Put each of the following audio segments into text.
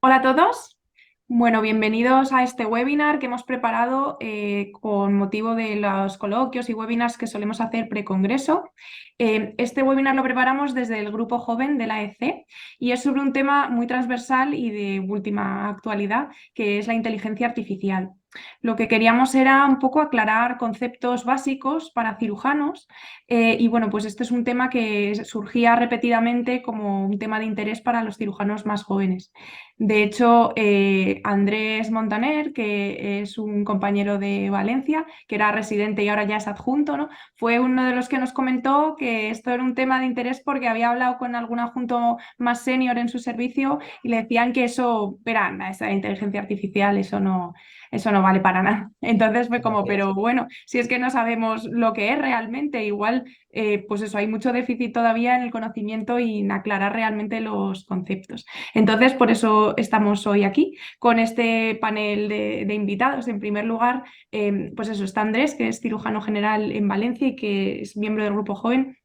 Hola a todos. Bueno, bienvenidos a este webinar que hemos preparado con motivo de los coloquios y webinars que solemos hacer precongreso. Este webinar lo preparamos desde el grupo joven de la EC y es sobre un tema muy transversal y de última actualidad, que es la inteligencia artificial. Lo que queríamos era un poco aclarar conceptos básicos para cirujanos y bueno, pues este es un tema que surgía repetidamente como un tema de interés para los cirujanos más jóvenes. De hecho, Andrés Montaner, que es un compañero de Valencia, que era residente y ahora ya es adjunto, ¿no? Fue uno de los que nos comentó que esto era un tema de interés porque había hablado con algún adjunto más senior en su servicio y le decían que eso, verá, esa inteligencia artificial, eso no vale para nada. Entonces fue como, pero bueno, si es que no sabemos lo que es realmente, igual, pues eso, hay mucho déficit todavía en el conocimiento y en aclarar realmente los conceptos. Entonces, por eso estamos hoy aquí con este panel de invitados. En primer lugar, pues eso, está Andrés, que es cirujano general en Valencia y que es miembro del Grupo Joven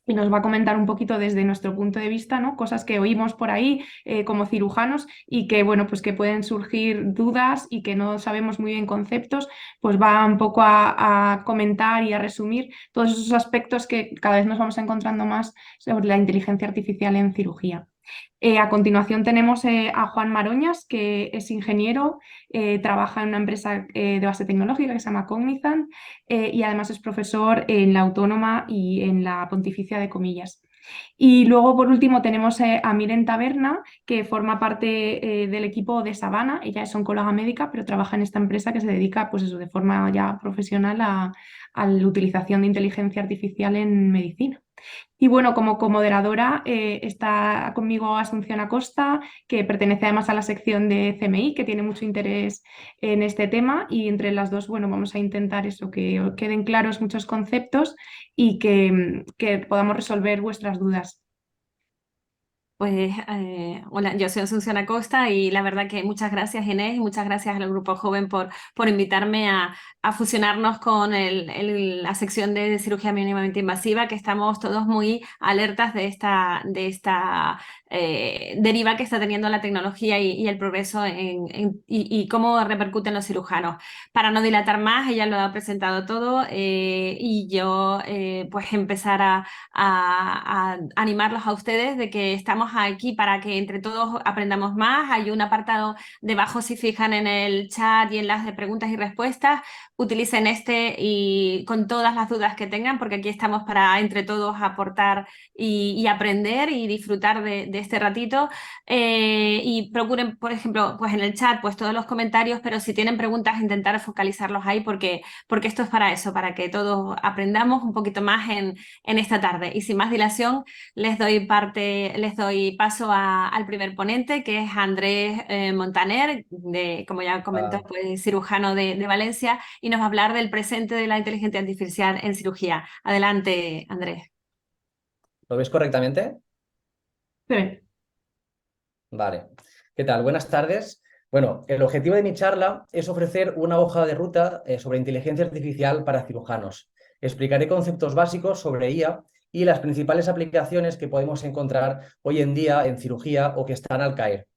y nos va a comentar un poquito desde nuestro punto de vista, ¿no? Cosas que oímos por ahí como cirujanos y que, bueno, pues que pueden surgir dudas y que no sabemos muy bien conceptos, pues va un poco a comentar y a resumir todos esos aspectos que cada vez nos vamos encontrando más sobre la inteligencia artificial en cirugía. A continuación tenemos a Juan Maroñas, que es ingeniero, trabaja en una empresa de base tecnológica que se llama Cognizant y además es profesor en la Autónoma y en la Pontificia de Comillas. Y luego, por último, tenemos a Miren Taberna, que forma parte del equipo de Sabana. Ella es oncóloga médica, pero trabaja en esta empresa que se dedica, pues eso, de forma ya profesional a la utilización de inteligencia artificial en medicina. Y bueno, como comoderadora está conmigo Asunción Acosta, que pertenece además a la sección de CMI, que tiene mucho interés en este tema. Y entre las dos, bueno, vamos a intentar eso, que queden claros muchos conceptos y que podamos resolver vuestras dudas. Pues hola, yo soy Asunción Acosta y la verdad que muchas gracias Inés y muchas gracias al Grupo Joven por invitarme a fusionarnos con la sección de cirugía mínimamente invasiva, que estamos todos muy alertas de esta deriva que está teniendo la tecnología y el progreso y cómo repercute en los cirujanos. Para no dilatar más, ella lo ha presentado todo y yo pues empezar a animarlos a ustedes de que estamos aquí para que entre todos aprendamos más. Hay un apartado debajo, si fijan en el chat y en las de preguntas y respuestas, utilicen este y con todas las dudas que tengan, porque aquí estamos para entre todos aportar y aprender y disfrutar de este ratito. Y procuren, por ejemplo, pues en el chat, pues todos los comentarios, pero si tienen preguntas, intentar focalizarlos ahí porque esto es para eso, para que todos aprendamos un poquito más en esta tarde. Y sin más dilación, les doy paso al primer ponente, que es Andrés Montaner, como ya comentó, Ah, pues, cirujano de Valencia, y nos va a hablar del presente de la inteligencia artificial en cirugía. Adelante, Andrés. ¿Lo ves correctamente? Sí. Vale. ¿Qué tal? Buenas tardes. Bueno, el objetivo de mi charla es ofrecer una hoja de ruta sobre inteligencia artificial para cirujanos. Explicaré conceptos básicos sobre IA y las principales aplicaciones que podemos encontrar hoy en día en cirugía o que están al caer.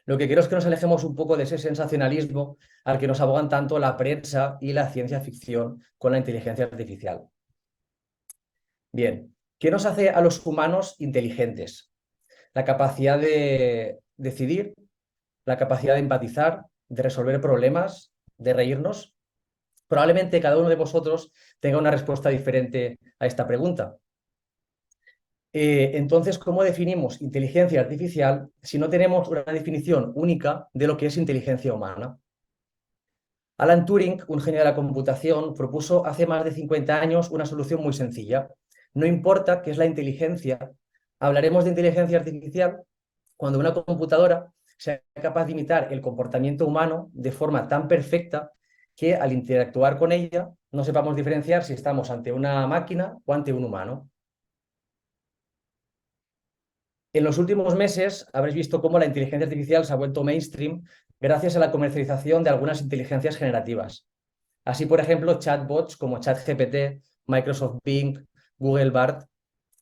Lo que quiero es que nos alejemos un poco de ese sensacionalismo al que nos abogan tanto la prensa y la ciencia ficción con la inteligencia artificial. Bien, ¿qué nos hace a los humanos inteligentes? La capacidad de decidir, la capacidad de empatizar, de resolver problemas, de reírnos. Probablemente cada uno de vosotros tenga una respuesta diferente a esta pregunta. Entonces, ¿cómo definimos inteligencia artificial si no tenemos una definición única de lo que es inteligencia humana? Alan Turing, un genio de la computación, propuso hace más de 50 años una solución muy sencilla. No importa qué es la inteligencia, hablaremos de inteligencia artificial cuando una computadora sea capaz de imitar el comportamiento humano de forma tan perfecta que al interactuar con ella no sepamos diferenciar si estamos ante una máquina o ante un humano. En los últimos meses habréis visto cómo la inteligencia artificial se ha vuelto mainstream gracias a la comercialización de algunas inteligencias generativas. Así, por ejemplo, chatbots como ChatGPT, Microsoft Bing, Google Bard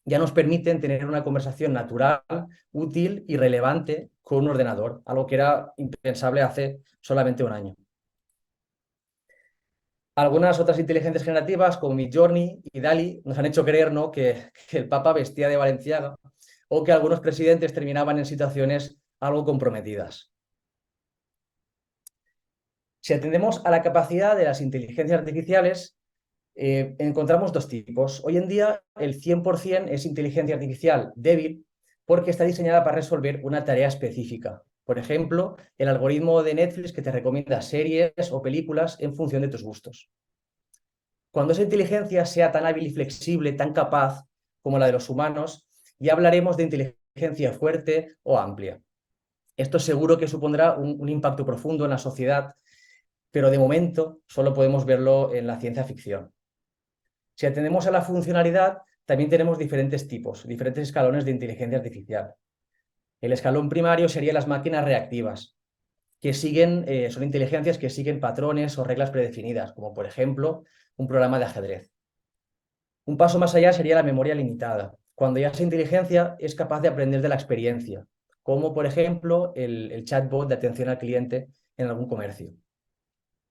ya nos permiten tener una conversación natural, útil y relevante con un ordenador, algo que era impensable hace solamente un año. Algunas otras inteligencias generativas, como Midjourney y DALL-E, nos han hecho creer, ¿no?, que el Papa vestía de Balenciaga o que algunos presidentes terminaban en situaciones algo comprometidas. Si atendemos a la capacidad de las inteligencias artificiales, encontramos dos tipos. Hoy en día, el 100% es inteligencia artificial débil porque está diseñada para resolver una tarea específica. Por ejemplo, el algoritmo de Netflix que te recomienda series o películas en función de tus gustos. Cuando esa inteligencia sea tan hábil y flexible, tan capaz como la de los humanos, ya hablaremos de inteligencia fuerte o amplia. Esto seguro que supondrá un impacto profundo en la sociedad, pero de momento solo podemos verlo en la ciencia ficción. Si atendemos a la funcionalidad, también tenemos diferentes tipos, diferentes escalones de inteligencia artificial. El escalón primario serían las máquinas reactivas, que son inteligencias que siguen patrones o reglas predefinidas, como por ejemplo un programa de ajedrez. Un paso más allá sería la memoria limitada, cuando ya esa inteligencia es capaz de aprender de la experiencia, como por ejemplo el chatbot de atención al cliente en algún comercio.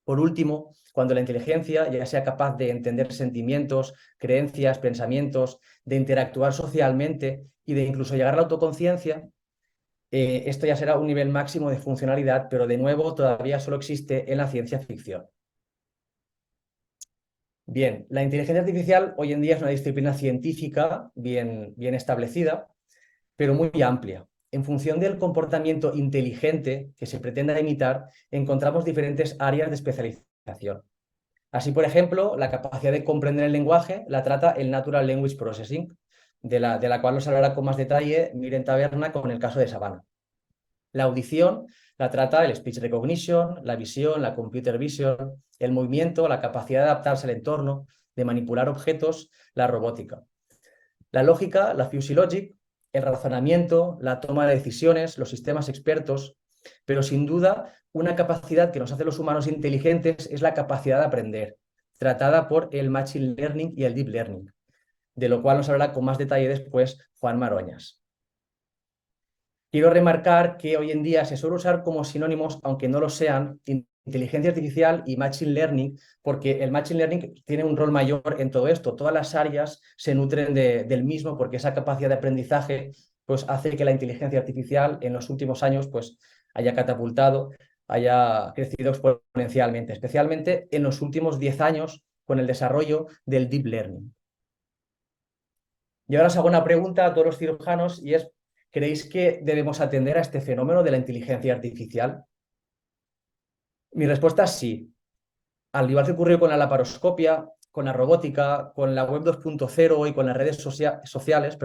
Por último, cuando la inteligencia ya sea capaz de entender sentimientos, creencias, pensamientos, de interactuar socialmente y de incluso llegar a la autoconciencia, esto ya será un nivel máximo de funcionalidad, pero de nuevo todavía solo existe en la ciencia ficción. Bien, la inteligencia artificial hoy en día es una disciplina científica bien establecida, pero muy amplia. En función del comportamiento inteligente que se pretenda imitar, encontramos diferentes áreas de especialización. Así, por ejemplo, la capacidad de comprender el lenguaje la trata el Natural Language Processing, de la cual nos hablará con más detalle Miren Taberna con el caso de Savannah. La audición la trata el Speech Recognition, la visión, la Computer Vision, el movimiento, la capacidad de adaptarse al entorno, de manipular objetos, la robótica. La lógica, la Fuzzy Logic, el razonamiento, la toma de decisiones, los sistemas expertos, pero sin duda una capacidad que nos hace los humanos inteligentes es la capacidad de aprender, tratada por el Machine Learning y el Deep Learning, de lo cual nos hablará con más detalle después Juan Maroñas. Quiero remarcar que hoy en día se suele usar como sinónimos, aunque no lo sean, inteligencia artificial y machine learning, porque el machine learning tiene un rol mayor en todo esto. Todas las áreas se nutren del mismo porque esa capacidad de aprendizaje pues, hace que la inteligencia artificial en los últimos años pues, haya catapultado, haya crecido exponencialmente, especialmente en los últimos 10 años con el desarrollo del deep learning. Y ahora os hago una pregunta a todos los cirujanos y es: ¿creéis que debemos atender a este fenómeno de la inteligencia artificial? Mi respuesta es sí. Al igual que ocurrió con la laparoscopia, con la robótica, con la web 2.0 y con las redes sociales,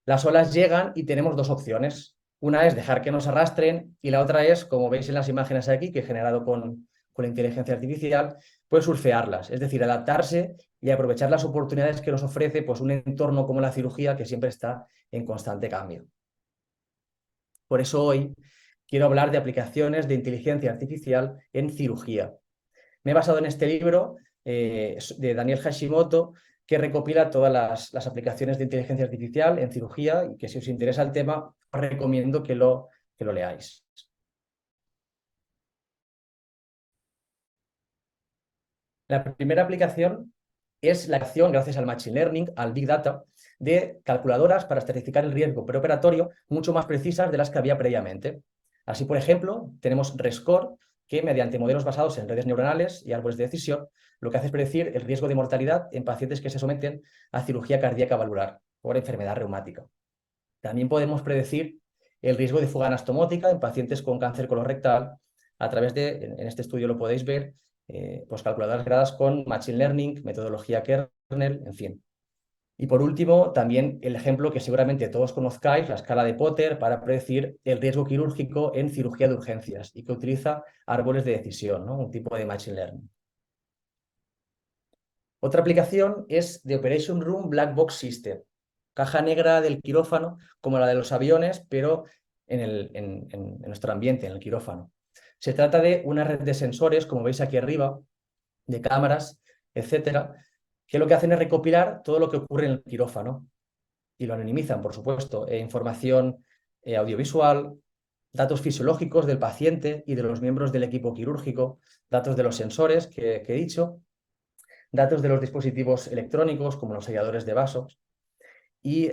las olas llegan y tenemos dos opciones. Una es dejar que nos arrastren y la otra es, como veis en las imágenes aquí, que he generado con la inteligencia artificial, pues surfearlas, es decir, adaptarse y aprovechar las oportunidades que nos ofrece pues, un entorno como la cirugía que siempre está en constante cambio. Por eso hoy quiero hablar de aplicaciones de inteligencia artificial en cirugía. Me he basado en este libro de Daniel Hashimoto, que recopila todas las aplicaciones de inteligencia artificial en cirugía y que si os interesa el tema, os recomiendo que lo leáis. La primera aplicación es la acción, gracias al Machine Learning, al Big Data, de calculadoras para estatisticar el riesgo preoperatorio mucho más precisas de las que había previamente. Así, por ejemplo, tenemos RESCOR, que mediante modelos basados en redes neuronales y árboles de decisión, lo que hace es predecir el riesgo de mortalidad en pacientes que se someten a cirugía cardíaca valvular por enfermedad reumática. También podemos predecir el riesgo de fuga anastomótica en pacientes con cáncer colorectal a través de, en este estudio lo podéis ver, pues calculadoras creadas con Machine Learning, metodología kernel, en fin. Y por último, también el ejemplo que seguramente todos conozcáis, la escala de Potter, para predecir el riesgo quirúrgico en cirugía de urgencias y que utiliza árboles de decisión, ¿no? Un tipo de Machine Learning. Otra aplicación es The Operation Room Black Box System, caja negra del quirófano, como la de los aviones, pero en nuestro ambiente, en el quirófano. Se trata de una red de sensores, como veis aquí arriba, de cámaras, etcétera, que lo que hacen es recopilar todo lo que ocurre en el quirófano y lo anonimizan, por supuesto, información audiovisual, datos fisiológicos del paciente y de los miembros del equipo quirúrgico, datos de los sensores que he dicho, datos de los dispositivos electrónicos como los selladores de vasos. Y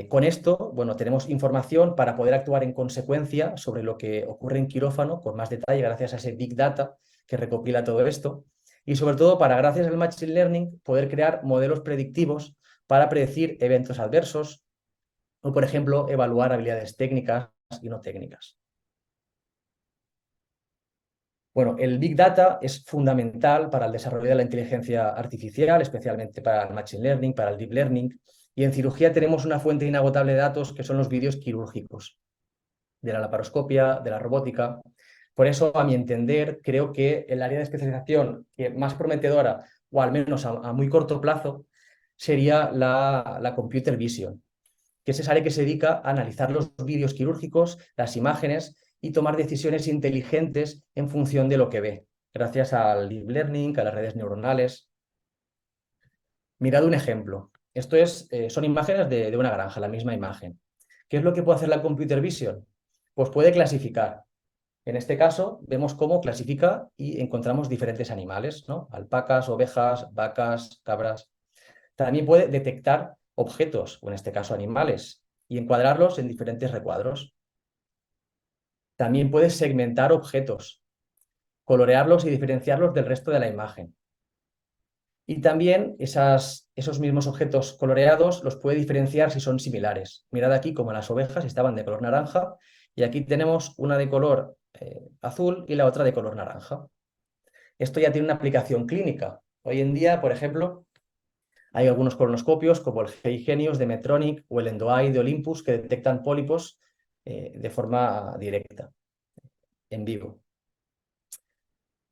con esto, bueno, tenemos información para poder actuar en consecuencia sobre lo que ocurre en quirófano con más detalle gracias a ese Big Data que recopila todo esto. Y sobre todo para, gracias al Machine Learning, poder crear modelos predictivos para predecir eventos adversos o, por ejemplo, evaluar habilidades técnicas y no técnicas. Bueno, el Big Data es fundamental para el desarrollo de la inteligencia artificial, especialmente para el Machine Learning, para el Deep Learning. Y en cirugía tenemos una fuente inagotable de datos que son los vídeos quirúrgicos, de la laparoscopia, de la robótica. Por eso, a mi entender, creo que el área de especialización que más prometedora, o al menos a muy corto plazo, sería la Computer Vision, que es esa área que se dedica a analizar los vídeos quirúrgicos, las imágenes y tomar decisiones inteligentes en función de lo que ve, gracias al Deep Learning, a las redes neuronales. Mirad un ejemplo. Esto son imágenes de una granja, la misma imagen. ¿Qué es lo que puede hacer la Computer Vision? Pues puede clasificar. En este caso, vemos cómo clasifica y encontramos diferentes animales, ¿no? Alpacas, ovejas, vacas, cabras. También puede detectar objetos, o en este caso animales, y encuadrarlos en diferentes recuadros. También puede segmentar objetos, colorearlos y diferenciarlos del resto de la imagen. Y también esos mismos objetos coloreados los puede diferenciar si son similares. Mirad aquí como las ovejas estaban de color naranja y aquí tenemos una de color azul y la otra de color naranja. Esto ya tiene una aplicación clínica. Hoy en día, por ejemplo, hay algunos colonoscopios como el GI Genius de Medtronic o el EndoEye de Olympus que detectan pólipos de forma directa, en vivo.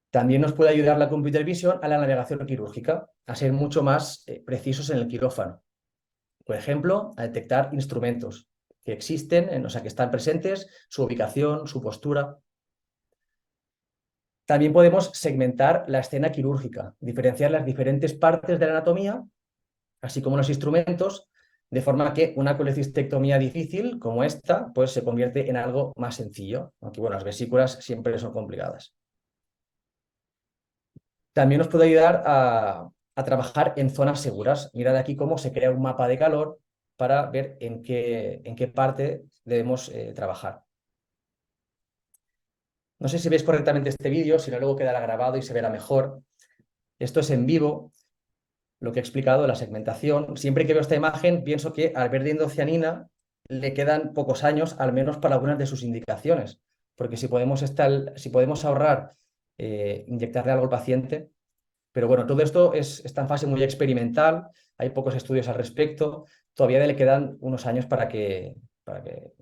También nos puede ayudar la Computer Vision a la navegación quirúrgica, a ser mucho más precisos en el quirófano. Por ejemplo, a detectar instrumentos que existen, o sea, que están presentes, su ubicación, su postura. También podemos segmentar la escena quirúrgica, diferenciar las diferentes partes de la anatomía, así como los instrumentos, de forma que una colecistectomía difícil como esta, pues se convierte en algo más sencillo, aunque bueno, las vesículas siempre son complicadas. También nos puede ayudar a trabajar en zonas seguras. Mirad aquí cómo se crea un mapa de calor para ver en qué parte debemos trabajar. No sé si veis correctamente este vídeo, si no luego quedará grabado y se verá mejor. Esto es en vivo, lo que he explicado, la segmentación. Siempre que veo esta imagen pienso que al verde indocianina le quedan pocos años, al menos para algunas de sus indicaciones. Porque si podemos ahorrar inyectarle algo al paciente. Pero bueno, todo esto está en fase muy experimental, hay pocos estudios al respecto, todavía le quedan unos años para que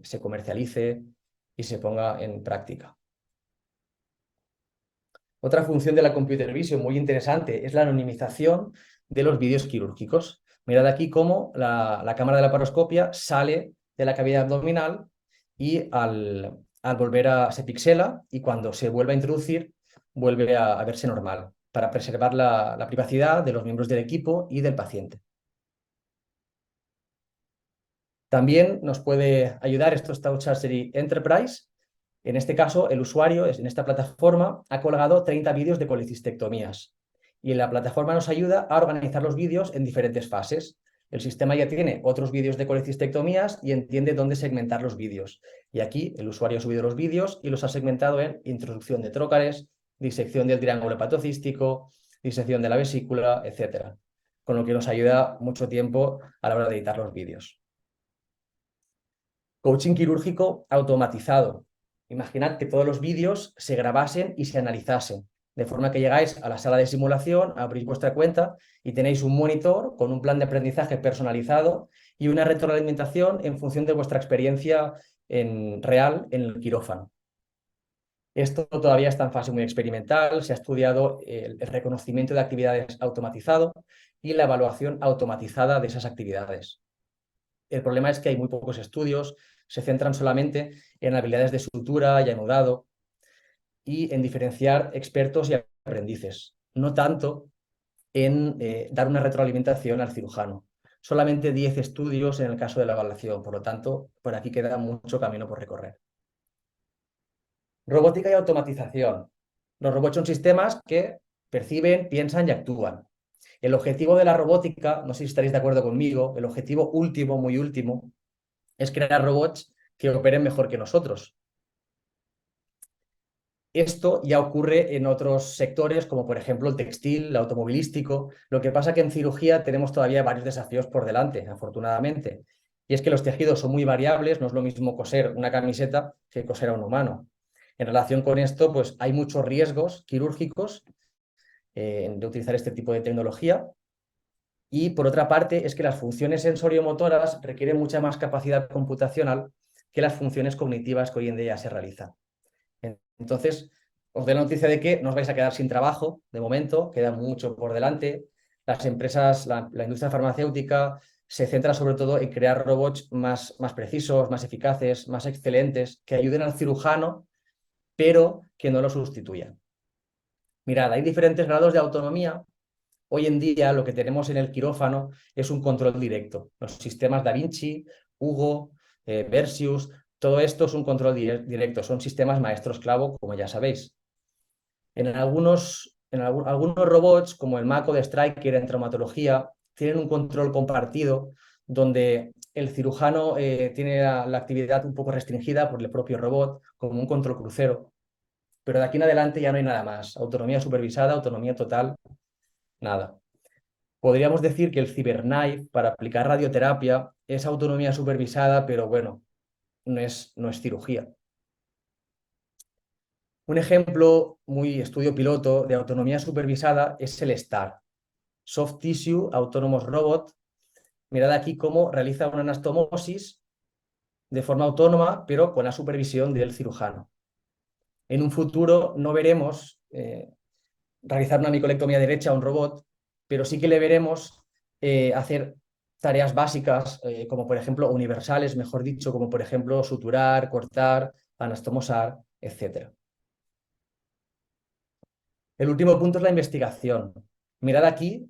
se comercialice y se ponga en práctica. Otra función de la Computer Vision muy interesante es la anonimización de los vídeos quirúrgicos. Mirad aquí cómo la cámara de la laparoscopia sale de la cavidad abdominal y al se pixela y cuando se vuelve a introducir vuelve a verse normal para preservar la privacidad de los miembros del equipo y del paciente. También nos puede ayudar esto es Touch Surgery Enterprise. En este caso, el usuario en esta plataforma ha colgado 30 vídeos de colecistectomías y la plataforma nos ayuda a organizar los vídeos en diferentes fases. El sistema ya tiene otros vídeos de colecistectomías y entiende dónde segmentar los vídeos. Y aquí el usuario ha subido los vídeos y los ha segmentado en introducción de trócares, disección del triángulo hepatocístico, disección de la vesícula, etc. Con lo que nos ayuda mucho tiempo a la hora de editar los vídeos. Coaching quirúrgico automatizado. Imaginad que todos los vídeos se grabasen y se analizasen, de forma que llegáis a la sala de simulación, abrís vuestra cuenta y tenéis un monitor con un plan de aprendizaje personalizado y una retroalimentación en función de vuestra experiencia real en el quirófano. Esto todavía está en fase muy experimental, se ha estudiado el reconocimiento de actividades automatizado y la evaluación automatizada de esas actividades. El problema es que hay muy pocos estudios, se centran solamente en habilidades de sutura y anudado y en diferenciar expertos y aprendices, no tanto en dar una retroalimentación al cirujano. solamente 10 estudios en el caso de la evaluación. Por lo tanto, por aquí queda mucho camino por recorrer. Robótica y automatización. Los robots son sistemas que perciben, piensan y actúan. El objetivo de la robótica, no sé si estaréis de acuerdo conmigo, el objetivo último, muy último, es crear robots que operen mejor que nosotros. Esto ya ocurre en otros sectores, como por ejemplo el textil, el automovilístico. Lo que pasa que en cirugía tenemos todavía varios desafíos por delante, afortunadamente. Y es que los tejidos son muy variables, no es lo mismo coser una camiseta que coser a un humano. En relación con esto, pues hay muchos riesgos quirúrgicos de utilizar este tipo de tecnología. Y por otra parte, es que las funciones sensoriomotoras requieren mucha más capacidad computacional que las funciones cognitivas que hoy en día se realizan. Entonces, os doy la noticia de que no os vais a quedar sin trabajo, de momento, queda mucho por delante. Las empresas, la industria farmacéutica se centra sobre todo en crear robots más precisos, más eficaces, más excelentes, que ayuden al cirujano, pero que no lo sustituyan. Mirad, hay diferentes grados de autonomía. Hoy en día lo que tenemos en el quirófano es un control directo. Los sistemas Da Vinci, Hugo, Versius, todo esto es un control directo, son sistemas maestro-esclavo, como ya sabéis. En algunos robots, como el Mako de Stryker en traumatología, tienen un control compartido donde el cirujano tiene la actividad un poco restringida por el propio robot, como un control crucero. Pero de aquí en adelante ya no hay nada más. Autonomía supervisada, autonomía total, nada. Podríamos decir que el CyberKnife para aplicar radioterapia es autonomía supervisada, pero bueno, no es cirugía. Un ejemplo muy estudio piloto de autonomía supervisada es el STAR, Soft Tissue Autonomous Robot. Mirad aquí cómo realiza una anastomosis de forma autónoma, pero con la supervisión del cirujano. En un futuro no veremos realizar una micolectomía derecha a un robot, pero sí que le veremos hacer tareas básicas, como por ejemplo universales, mejor dicho, como por ejemplo suturar, cortar, anastomosar, etc. El último punto es la investigación. Mirad aquí,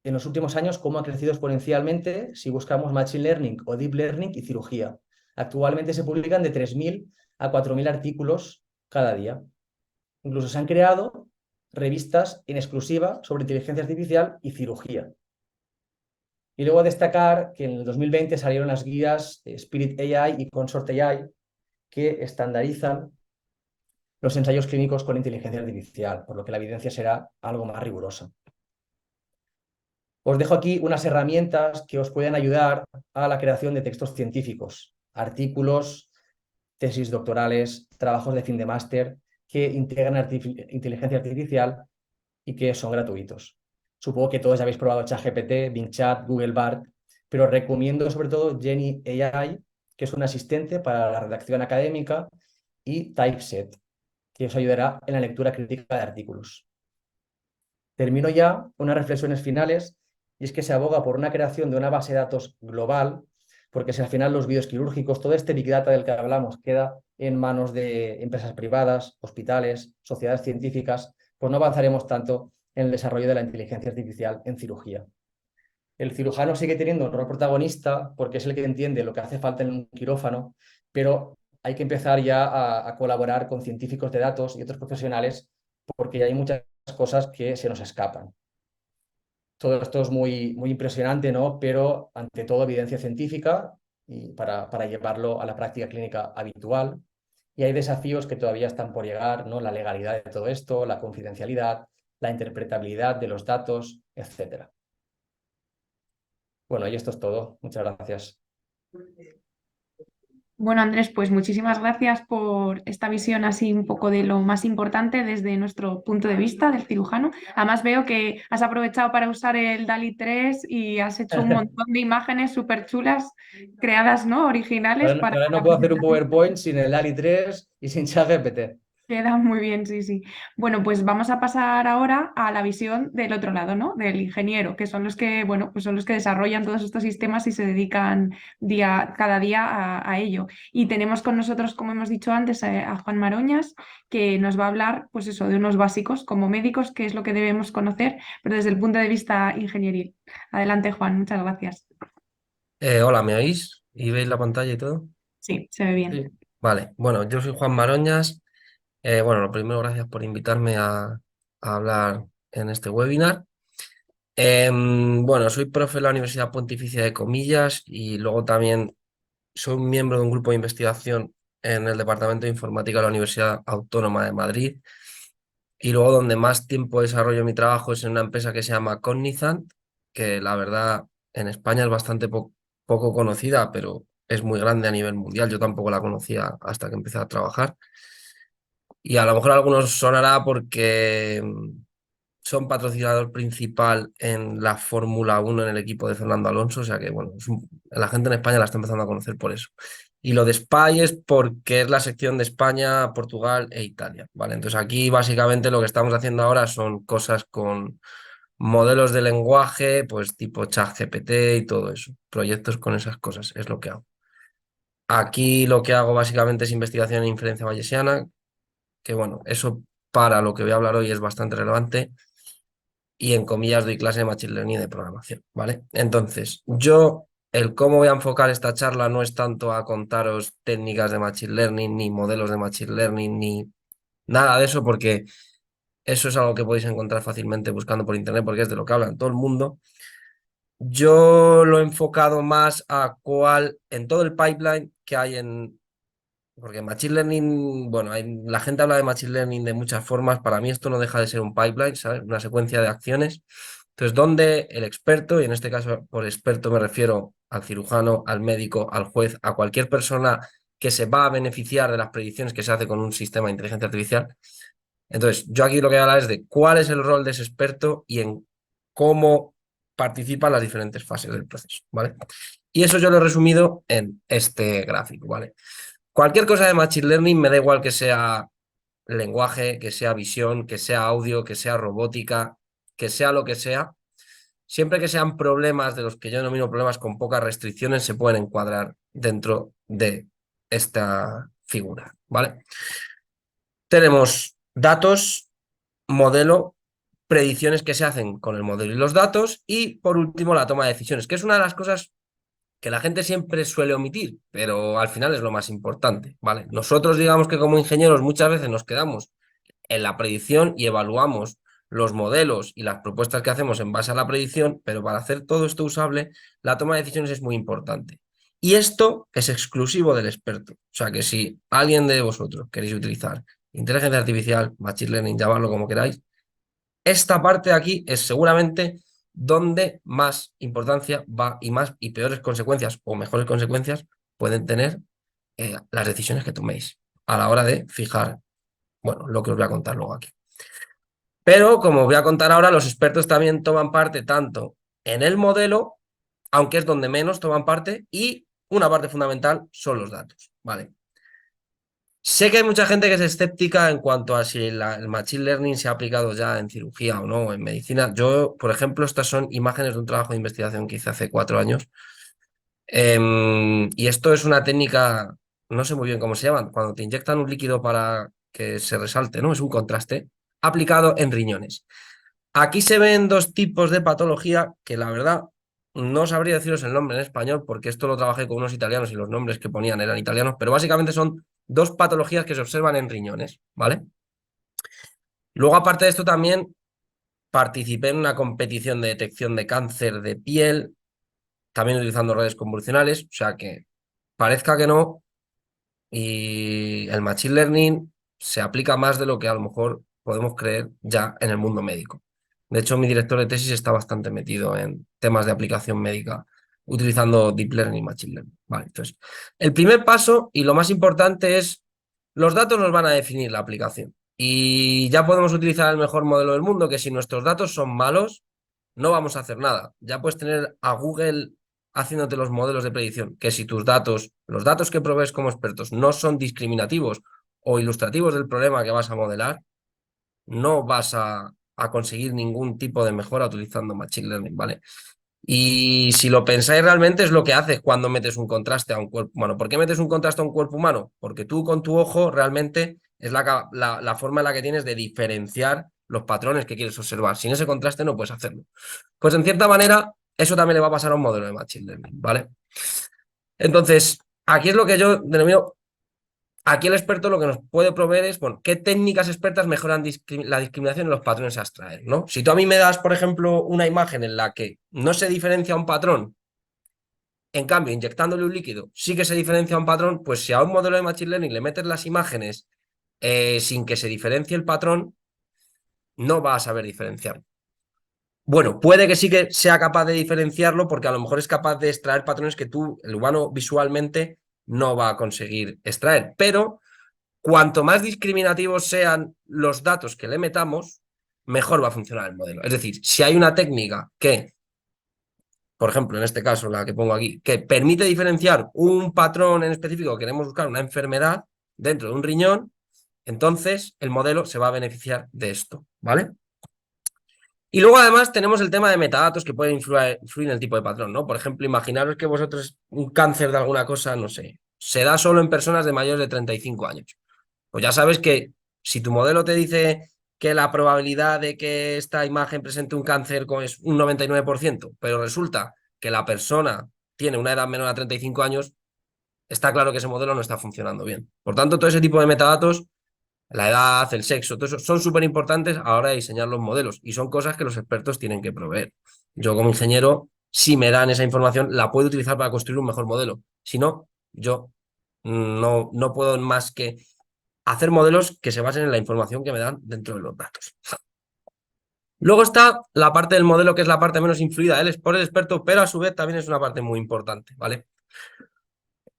en los últimos años, cómo ha crecido exponencialmente si buscamos Machine Learning o Deep Learning y cirugía. Actualmente se publican de 3.000 a 4.000 artículos cada día. Incluso se han creado revistas en exclusiva sobre inteligencia artificial y cirugía. Y luego destacar que en el 2020 salieron las guías Spirit AI y Consort AI que estandarizan los ensayos clínicos con inteligencia artificial, por lo que la evidencia será algo más rigurosa. Os dejo aquí unas herramientas que os pueden ayudar a la creación de textos científicos, artículos, tesis doctorales, trabajos de fin de máster que integran inteligencia artificial y que son gratuitos. Supongo que todos habéis probado ChatGPT, Bing Chat, Google Bard, pero recomiendo sobre todo Jenny AI, que es un asistente para la redacción académica, y Typeset, que os ayudará en la lectura crítica de artículos. Termino ya unas reflexiones finales, y es que se aboga por una creación de una base de datos global, porque si al final los vídeos quirúrgicos, todo este Big Data del que hablamos, queda en manos de empresas privadas, hospitales, sociedades científicas, pues no avanzaremos tanto en el desarrollo de la inteligencia artificial en cirugía. El cirujano sigue teniendo un rol protagonista porque es el que entiende lo que hace falta en un quirófano, pero hay que empezar ya a colaborar con científicos de datos y otros profesionales porque ya hay muchas cosas que se nos escapan. Todo esto es muy impresionante, ¿no? Pero ante todo evidencia científica y para llevarlo a la práctica clínica habitual. Y hay desafíos que todavía están por llegar, ¿no? La legalidad de todo esto, la confidencialidad, la interpretabilidad de los datos, etc. Bueno, y esto es todo. Muchas gracias. Bueno, Andrés, pues muchísimas gracias por esta visión así un poco de lo más importante desde nuestro punto de vista del cirujano. Además veo que has aprovechado para usar el DALL-E 3 y has hecho un montón de imágenes súper chulas creadas, ¿no? Originales para Ahora no la puedo hacer un presentación. PowerPoint sin el DALL-E 3 y sin ChatGPT. Queda muy bien, sí, sí. Bueno, pues vamos a pasar ahora a la visión del otro lado, ¿no? Del ingeniero, que son los que, bueno, pues son los que desarrollan todos estos sistemas y se dedican cada día a ello. Y tenemos con nosotros, como hemos dicho antes, a Juan Maroñas, que nos va a hablar, pues eso, de unos básicos como médicos, que es lo que debemos conocer, pero desde el punto de vista ingenieril. Adelante, Juan, muchas gracias. Hola, ¿me oís? ¿Y veis la pantalla y todo? Sí, se ve bien. Sí. Vale, bueno, yo soy Juan Maroñas. Bueno, lo primero, gracias por invitarme a hablar en este webinar. Bueno, soy profe en la Universidad Pontificia de Comillas y luego también soy un miembro de un grupo de investigación en el Departamento de Informática de la Universidad Autónoma de Madrid. Y luego donde más tiempo desarrollo mi trabajo es en una empresa que se llama Cognizant, que la verdad en España es bastante poco conocida, pero es muy grande a nivel mundial. Yo tampoco la conocía hasta que empecé a trabajar. Y a lo mejor a algunos sonará porque son patrocinador principal en la Fórmula 1 en el equipo de Fernando Alonso, o sea que bueno, la gente en España la está empezando a conocer por eso. Y lo de SPY es porque es la sección de España, Portugal e Italia, ¿vale? Entonces aquí básicamente lo que estamos haciendo ahora son cosas con modelos de lenguaje, pues tipo ChatGPT y todo eso, proyectos con esas cosas, es lo que hago. Aquí lo que hago básicamente es investigación en inferencia bayesiana, que bueno, eso para lo que voy a hablar hoy es bastante relevante y en comillas doy clase de Machine Learning y de programación, ¿vale? Entonces, el cómo voy a enfocar esta charla no es tanto a contaros técnicas de Machine Learning, ni modelos de Machine Learning, ni nada de eso, porque eso es algo que podéis encontrar fácilmente buscando por internet, porque es de lo que habla todo el mundo. Yo lo he enfocado más a en todo el pipeline que hay porque Machine Learning, bueno, la gente habla de Machine Learning de muchas formas. Para mí esto no deja de ser un pipeline, ¿sabes? Una secuencia de acciones. Entonces, donde el experto, y en este caso por experto me refiero al cirujano, al médico, al juez, a cualquier persona que se va a beneficiar de las predicciones que se hace con un sistema de inteligencia artificial. Entonces, yo aquí lo que voy a hablar es de cuál es el rol de ese experto y en cómo participa en las diferentes fases del proceso, ¿vale? Y eso yo lo he resumido en este gráfico, ¿vale? Cualquier cosa de Machine Learning me da igual que sea lenguaje, que sea visión, que sea audio, que sea robótica, que sea lo que sea. Siempre que sean problemas de los que yo denomino problemas con pocas restricciones, se pueden encuadrar dentro de esta figura, ¿vale? Tenemos datos, modelo, predicciones que se hacen con el modelo y los datos y, por último, la toma de decisiones, que es una de las cosas que la gente siempre suele omitir, pero al final es lo más importante, ¿vale? Nosotros digamos que como ingenieros muchas veces nos quedamos en la predicción y evaluamos los modelos y las propuestas que hacemos en base a la predicción, pero para hacer todo esto usable, la toma de decisiones es muy importante. Y esto es exclusivo del experto. O sea que si alguien de vosotros queréis utilizar inteligencia artificial, machine learning, llamarlo como queráis, esta parte de aquí es seguramente donde más importancia va y más y peores consecuencias o mejores consecuencias pueden tener las decisiones que toméis a la hora de fijar, bueno, lo que os voy a contar luego aquí. Pero como os voy a contar ahora, los expertos también toman parte tanto en el modelo, aunque es donde menos toman parte, y una parte fundamental son los datos, ¿vale? Sé que hay mucha gente que es escéptica en cuanto a si el Machine Learning se ha aplicado ya en cirugía o no, en medicina. Yo, por ejemplo, estas son imágenes de un trabajo de investigación que hice hace 4 años. Y esto es una técnica, no sé muy bien cómo se llama, cuando te inyectan un líquido para que se resalte, ¿no? Es un contraste aplicado en riñones. Aquí se ven dos tipos de patología que la verdad no sabría deciros el nombre en español porque esto lo trabajé con unos italianos y los nombres que ponían eran italianos, pero básicamente son dos patologías que se observan en riñones, ¿vale? Luego, aparte de esto, también participé en una competición de detección de cáncer de piel, también utilizando redes convolucionales, o sea que parezca que no, y el Machine Learning se aplica más de lo que a lo mejor podemos creer ya en el mundo médico. De hecho, mi director de tesis está bastante metido en temas de aplicación médica utilizando Deep Learning y Machine Learning. Vale, entonces, el primer paso y lo más importante es los datos nos van a definir la aplicación. Y ya podemos utilizar el mejor modelo del mundo, que si nuestros datos son malos, no vamos a hacer nada. Ya puedes tener a Google haciéndote los modelos de predicción, que si tus datos, los datos que provees como expertos no son discriminativos o ilustrativos del problema que vas a modelar, no vas a conseguir ningún tipo de mejora utilizando Machine Learning, ¿vale? Y si lo pensáis realmente es lo que haces cuando metes un contraste a un cuerpo humano. ¿Por qué metes un contraste a un cuerpo humano? Porque tú con tu ojo realmente es la forma en la que tienes de diferenciar los patrones que quieres observar. Sin ese contraste no puedes hacerlo. Pues en cierta manera Eso también le va a pasar a un modelo de Machine Learning, ¿vale? Entonces, aquí es lo que yo denomino, aquí el experto lo que nos puede proveer es, bueno, qué técnicas expertas mejoran la discriminación en los patrones a extraer, ¿no? Si tú a mí me das, por ejemplo, una imagen en la que no se diferencia un patrón, en cambio, inyectándole un líquido sí que se diferencia un patrón, pues si a un modelo de Machine Learning le metes las imágenes sin que se diferencie el patrón, no va a saber diferenciar. Bueno, puede que sí que sea capaz de diferenciarlo porque a lo mejor es capaz de extraer patrones que tú, el humano, visualmente no va a conseguir extraer. Pero cuanto más discriminativos sean los datos que le metamos, mejor va a funcionar el modelo. Es decir, si hay una técnica que, por ejemplo, en este caso, la que pongo aquí, que permite diferenciar un patrón en específico, queremos buscar una enfermedad dentro de un riñón, entonces el modelo se va a beneficiar de esto, ¿vale? Y luego además tenemos el tema de metadatos que pueden influir en el tipo de patrón, ¿no? Por ejemplo, imaginaros que vosotros un cáncer de alguna cosa, no sé, se da solo en personas de mayores de 35 años. Pues ya sabes que si tu modelo te dice que la probabilidad de que esta imagen presente un cáncer es un 99%, pero resulta que la persona tiene una edad menor a 35 años, está claro que ese modelo no está funcionando bien. Por tanto, todo ese tipo de metadatos, la edad, el sexo, todo eso, son súper importantes a la hora de diseñar los modelos y son cosas que los expertos tienen que proveer. Yo como ingeniero, si me dan esa información, la puedo utilizar para construir un mejor modelo. Si no, yo no puedo más que hacer modelos que se basen en la información que me dan dentro de los datos. Luego está la parte del modelo que es la parte menos influida por el experto, pero a su vez también es una parte muy importante, ¿vale?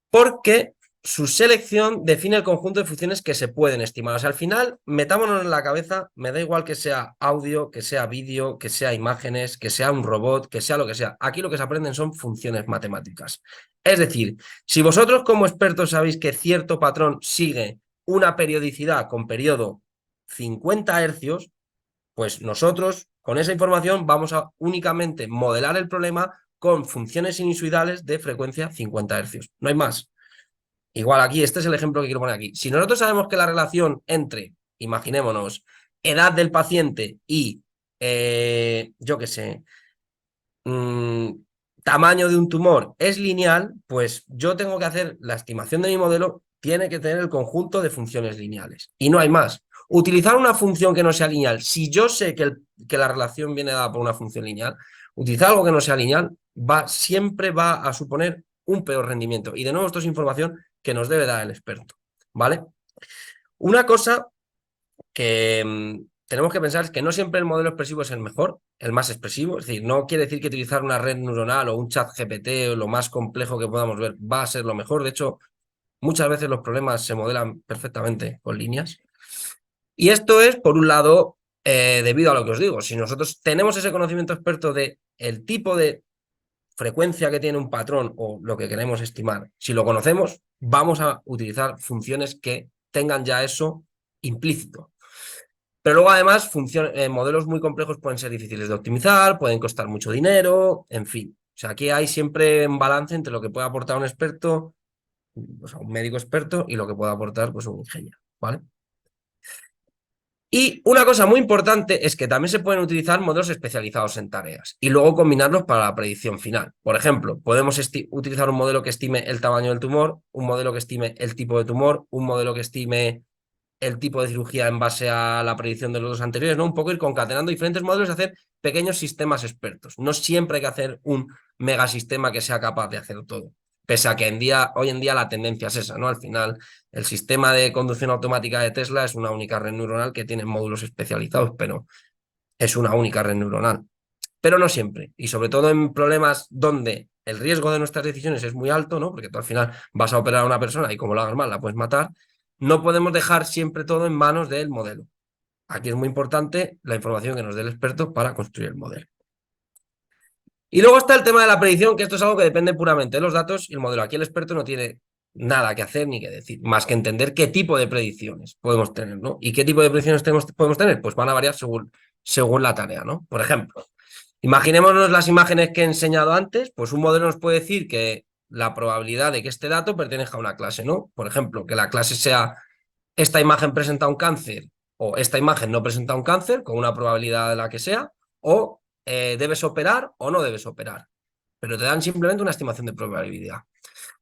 Porque su selección define el conjunto de funciones que se pueden estimar. O sea, al final, metámonos en la cabeza, me da igual que sea audio, que sea vídeo, que sea imágenes, que sea un robot, que sea lo que sea. Aquí lo que se aprenden son funciones matemáticas. Es decir, si vosotros como expertos sabéis que cierto patrón sigue una periodicidad con periodo 50 hercios, pues nosotros con esa información vamos a únicamente modelar el problema con funciones sinusoidales de frecuencia 50 hercios. No hay más. Igual aquí, este es el ejemplo que quiero poner aquí. Si nosotros sabemos que la relación entre, imaginémonos, edad del paciente y, yo qué sé, tamaño de un tumor es lineal, pues yo tengo que hacer la estimación de mi modelo, tiene que tener el conjunto de funciones lineales. Y no hay más. Utilizar una función que no sea lineal, si yo sé que la relación viene dada por una función lineal, utilizar algo que no sea lineal siempre va a suponer un peor rendimiento. Y de nuevo, esto es información que nos debe dar el experto, ¿vale? Una cosa que tenemos que pensar es que no siempre el modelo expresivo es el mejor, el más expresivo. Es decir, no quiere decir que utilizar una red neuronal o un chat GPT o lo más complejo que podamos ver va a ser lo mejor. De hecho, muchas veces los problemas se modelan perfectamente con líneas. Y esto es, por un lado, debido a lo que os digo. Si nosotros tenemos ese conocimiento experto de el tipo de frecuencia que tiene un patrón o lo que queremos estimar, si lo conocemos, vamos a utilizar funciones que tengan ya eso implícito. Pero luego, además, modelos muy complejos pueden ser difíciles de optimizar, pueden costar mucho dinero, en fin. O sea, aquí hay siempre un balance entre lo que puede aportar un experto, o sea, un médico experto, y lo que puede aportar pues, un ingeniero, ¿vale? Y una cosa muy importante es que también se pueden utilizar modelos especializados en tareas y luego combinarlos para la predicción final. Por ejemplo, podemos utilizar un modelo que estime el tamaño del tumor, un modelo que estime el tipo de tumor, un modelo que estime el tipo de cirugía en base a la predicción de los dos anteriores, ¿no? Un poco ir concatenando diferentes modelos y hacer pequeños sistemas expertos. No siempre hay que hacer un megasistema que sea capaz de hacer todo. Pese a que hoy en día la tendencia es esa, ¿no? Al final, el sistema de conducción automática de Tesla es una única red neuronal que tiene módulos especializados, pero es una única red neuronal. Pero no siempre. Y sobre todo en problemas donde el riesgo de nuestras decisiones es muy alto, ¿no? Porque tú al final vas a operar a una persona y como lo hagas mal la puedes matar. No podemos dejar siempre todo en manos del modelo. Aquí es muy importante la información que nos dé el experto para construir el modelo. Y luego está el tema de la predicción, que esto es algo que depende puramente de los datos y el modelo. Aquí el experto no tiene nada que hacer ni que decir, más que entender qué tipo de predicciones podemos tener, ¿no? ¿Y qué tipo de predicciones podemos tener? Pues van a variar según la tarea, ¿no? Por ejemplo, imaginémonos las imágenes que he enseñado antes, pues un modelo nos puede decir que la probabilidad de que este dato pertenezca a una clase, ¿no? Por ejemplo, que la clase sea esta imagen presenta un cáncer o esta imagen no presenta un cáncer, con una probabilidad de la que sea, o debes operar o no debes operar. pero te dan simplemente una estimación de probabilidad.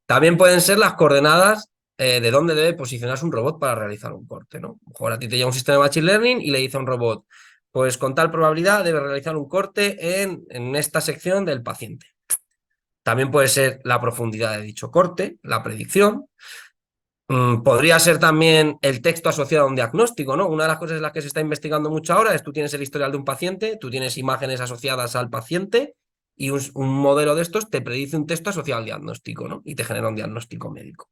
También pueden ser las coordenadas de dónde debe posicionarse un robot para realizar un corte, ¿no? A lo mejor a ti te llega un sistema de Machine Learning y le dice a un robot, pues con tal probabilidad debe realizar un corte en esta sección del paciente. También puede ser la profundidad de dicho corte, la predicción. Podría ser también el texto asociado a un diagnóstico, ¿no? Una de las cosas en las que se está investigando mucho ahora es tú tienes el historial de un paciente, tú tienes imágenes asociadas al paciente y un modelo de estos te predice un texto asociado al diagnóstico, ¿no? Y te genera un diagnóstico médico.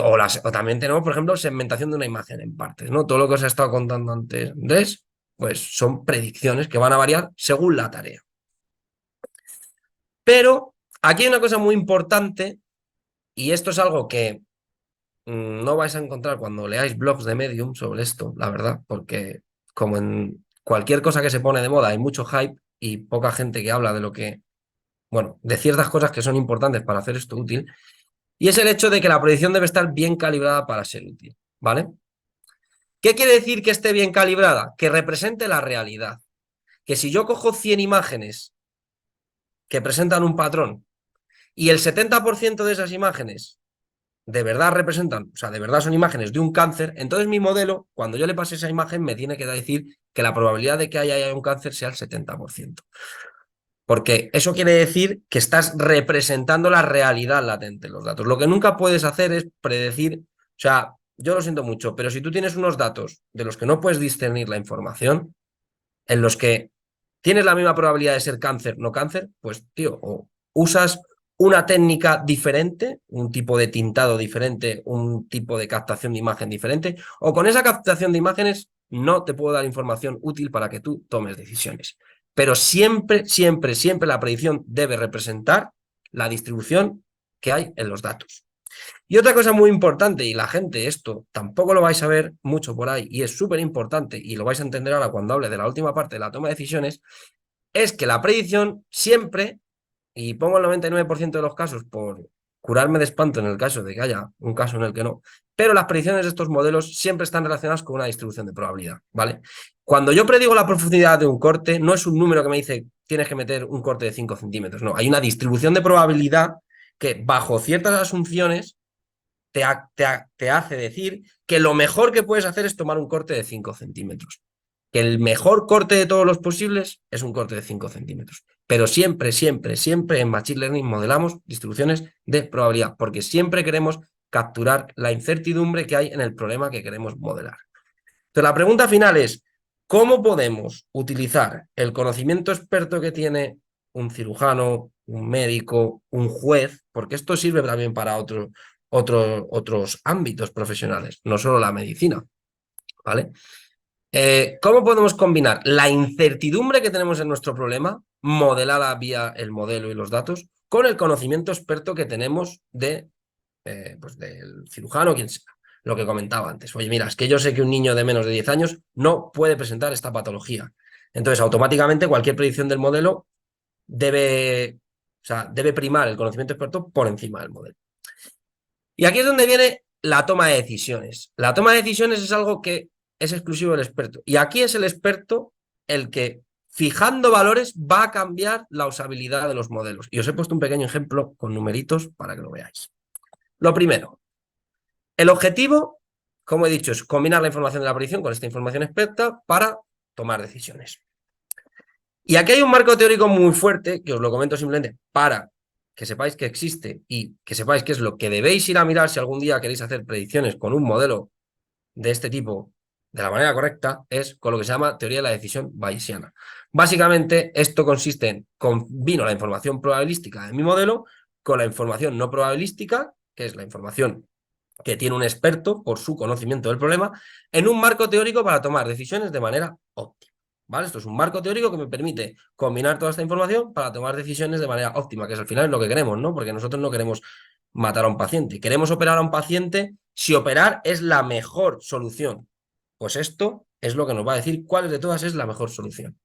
O también tenemos, por ejemplo, segmentación de una imagen en partes, ¿no? Todo lo que os he estado contando antes, Andrés, pues son predicciones que van a variar según la tarea. Pero aquí hay una cosa muy importante y esto es algo que no vais a encontrar cuando leáis blogs de Medium sobre esto, la verdad, porque como en cualquier cosa que se pone de moda hay mucho hype y poca gente que habla de lo que, bueno, de ciertas cosas que son importantes para hacer esto útil, y es el hecho de que la predicción debe estar bien calibrada para ser útil, ¿vale? ¿Qué quiere decir que esté bien calibrada? Que represente la realidad. Que si yo cojo 100 imágenes que presentan un patrón y el 70% de esas imágenes de verdad representan, o sea, de verdad son imágenes de un cáncer, entonces mi modelo, cuando yo le pase esa imagen, me tiene que decir que la probabilidad de que haya un cáncer sea el 70%. Porque eso quiere decir que estás representando la realidad latente en los datos. Lo que nunca puedes hacer es predecir, o sea, yo lo siento mucho, pero si tú tienes unos datos de los que no puedes discernir la información, en los que tienes la misma probabilidad de ser cáncer, no cáncer, pues, tío, o usas una técnica diferente, un tipo de tintado diferente, un tipo de captación de imagen diferente, o con esa captación de imágenes no te puedo dar información útil para que tú tomes decisiones. Pero siempre, siempre, siempre la predicción debe representar la distribución que hay en los datos. Y otra cosa muy importante, y la gente esto tampoco lo vais a ver mucho por ahí, y es súper importante, y lo vais a entender ahora cuando hable de la última parte de la toma de decisiones, es que la predicción siempre, y pongo el 99% de los casos por curarme de espanto en el caso de que haya un caso en el que no, pero las predicciones de estos modelos siempre están relacionadas con una distribución de probabilidad, ¿vale? Cuando yo predigo la profundidad de un corte, no es un número que me dice tienes que meter un corte de 5 centímetros, no, hay una distribución de probabilidad que bajo ciertas asunciones te hace decir que lo mejor que puedes hacer es tomar un corte de 5 centímetros. Que el mejor corte de todos los posibles es un corte de 5 centímetros. Pero siempre, siempre, siempre en Machine Learning modelamos distribuciones de probabilidad, porque siempre queremos capturar la incertidumbre que hay en el problema que queremos modelar. Entonces, la pregunta final es, ¿cómo podemos utilizar el conocimiento experto que tiene un cirujano, un médico, un juez? Porque esto sirve también para otros ámbitos profesionales, no solo la medicina, ¿vale? ¿Cómo podemos combinar la incertidumbre que tenemos en nuestro problema, modelada vía el modelo y los datos, con el conocimiento experto que tenemos pues del cirujano, quien sea? Lo que comentaba antes. Oye, mira, es que yo sé que un niño de menos de 10 años no puede presentar esta patología. Entonces, automáticamente cualquier predicción del modelo debe primar el conocimiento experto por encima del modelo. Y aquí es donde viene la toma de decisiones. La toma de decisiones es algo que es exclusivo del experto. Y aquí es el experto el que, fijando valores, va a cambiar la usabilidad de los modelos. Y os he puesto un pequeño ejemplo con numeritos para que lo veáis. Lo primero, el objetivo, como he dicho, es combinar la información de la predicción con esta información experta para tomar decisiones. Y aquí hay un marco teórico muy fuerte, que os lo comento simplemente para que sepáis que existe y que sepáis qué es lo que debéis ir a mirar si algún día queréis hacer predicciones con un modelo de este tipo de la manera correcta, es con lo que se llama teoría de la decisión bayesiana. Básicamente, esto consiste en combino la información probabilística de mi modelo con la información no probabilística, que es la información que tiene un experto por su conocimiento del problema, en un marco teórico para tomar decisiones de manera óptima. ¿Vale? Esto es un marco teórico que me permite combinar toda esta información para tomar decisiones de manera óptima, que es al final lo que queremos, ¿no? Porque nosotros no queremos matar a un paciente, queremos operar a un paciente si operar es la mejor solución. Pues esto es lo que nos va a decir cuál de todas es la mejor solución.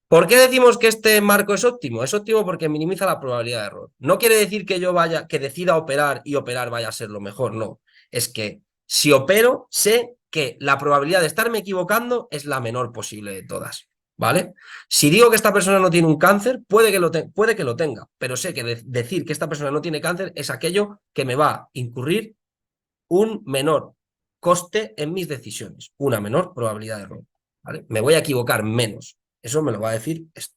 ¿Por qué decimos que este marco es óptimo? Es óptimo porque minimiza la probabilidad de error. No quiere decir que yo que decida operar y operar vaya a ser lo mejor, no. Es que si opero, sé que la probabilidad de estarme equivocando es la menor posible de todas. ¿vale? Si digo que esta persona no tiene un cáncer, puede que lo tenga, pero sé que decir que esta persona no tiene cáncer es aquello que me va a incurrir un menor coste en mis decisiones, una menor probabilidad de error, ¿vale? Me voy a equivocar menos. Eso me lo va a decir esto.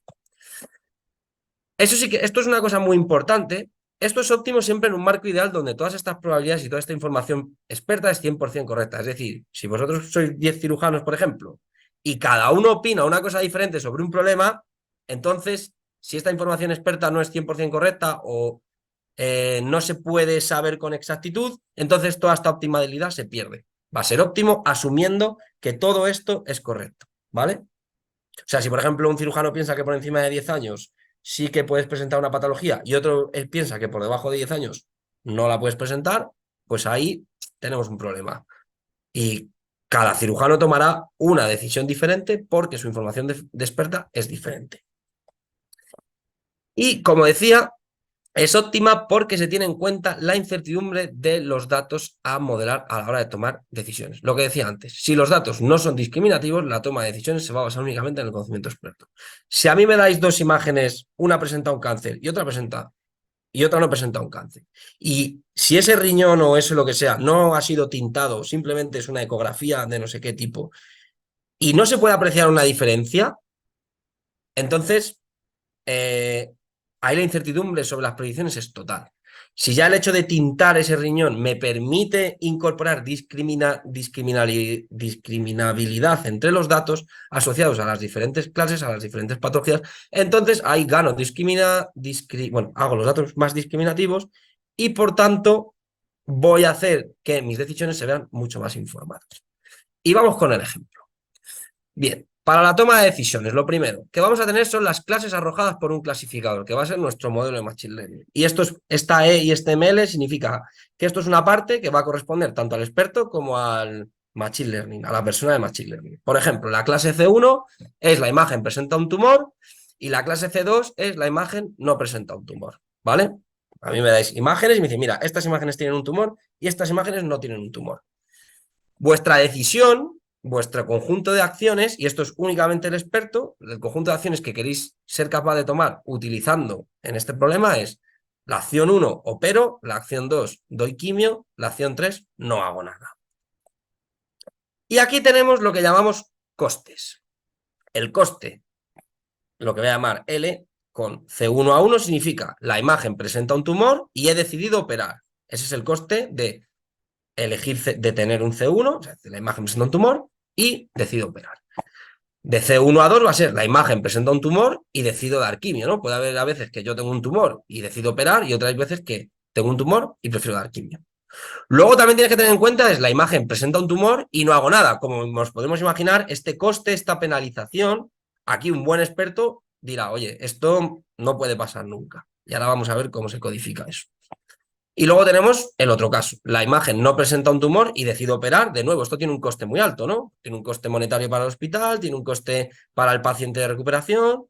Eso sí que, esto es una cosa muy importante. Esto es óptimo siempre en un marco ideal donde todas estas probabilidades y toda esta información experta es 100% correcta. Es decir, si vosotros sois 10 cirujanos, por ejemplo, y cada uno opina una cosa diferente sobre un problema, entonces, si esta información experta no es 100% correcta o no se puede saber con exactitud, entonces toda esta optimalidad se pierde. Va a ser óptimo asumiendo que todo esto es correcto, ¿vale? O sea, si por ejemplo un cirujano piensa que por encima de 10 años sí que puedes presentar una patología y otro piensa que por debajo de 10 años no la puedes presentar, pues ahí tenemos un problema. Y cada cirujano tomará una decisión diferente porque su información de experta es diferente. Y como decía, es óptima porque se tiene en cuenta la incertidumbre de los datos a modelar a la hora de tomar decisiones. Lo que decía antes, si los datos no son discriminativos, la toma de decisiones se va a basar únicamente en el conocimiento experto. Si a mí me dais dos imágenes, una presenta un cáncer y otra no presenta un cáncer, y si ese riñón o eso lo que sea no ha sido tintado, simplemente es una ecografía de no sé qué tipo, y no se puede apreciar una diferencia, entonces ahí la incertidumbre sobre las predicciones es total. Si ya el hecho de tintar ese riñón me permite incorporar discriminabilidad entre los datos asociados a las diferentes clases, a las diferentes patologías, entonces ahí gano, hago los datos más discriminativos y por tanto voy a hacer que mis decisiones se vean mucho más informadas. Y vamos con el ejemplo. Bien, para la toma de decisiones, lo primero que vamos a tener son las clases arrojadas por un clasificador, que va a ser nuestro modelo de Machine Learning. Y esta E y este ML significa que esto es una parte que va a corresponder tanto al experto como al Machine Learning, a la persona de Machine Learning. Por ejemplo, la clase C1 es la imagen presenta un tumor y la clase C2 es la imagen no presenta un tumor, ¿vale? A mí me dais imágenes y me dicen, mira, estas imágenes tienen un tumor y estas imágenes no tienen un tumor. Vuestra decisión, vuestro conjunto de acciones, y esto es únicamente el experto, el conjunto de acciones que queréis ser capaz de tomar utilizando en este problema es la acción 1, opero, la acción 2, doy quimio, la acción 3, no hago nada. Y aquí tenemos lo que llamamos costes. El coste, lo que voy a llamar L, con C1 a 1 significa la imagen presenta un tumor y he decidido operar. Ese es el coste de de tener un C1, o sea, la imagen presenta un tumor y decido operar. De C1 a 2 va a ser la imagen presenta un tumor y decido dar quimio, ¿no? Puede haber a veces que yo tengo un tumor y decido operar y otras veces que tengo un tumor y prefiero dar quimio. Luego también tienes que tener en cuenta es la imagen presenta un tumor y no hago nada. Como nos podemos imaginar, este coste, esta penalización, aquí un buen experto dirá, oye, esto no puede pasar nunca. Y ahora vamos a ver cómo se codifica eso. Y luego tenemos el otro caso. La imagen no presenta un tumor y decido operar. De nuevo, esto tiene un coste muy alto, ¿no? Tiene un coste monetario para el hospital, tiene un coste para el paciente de recuperación.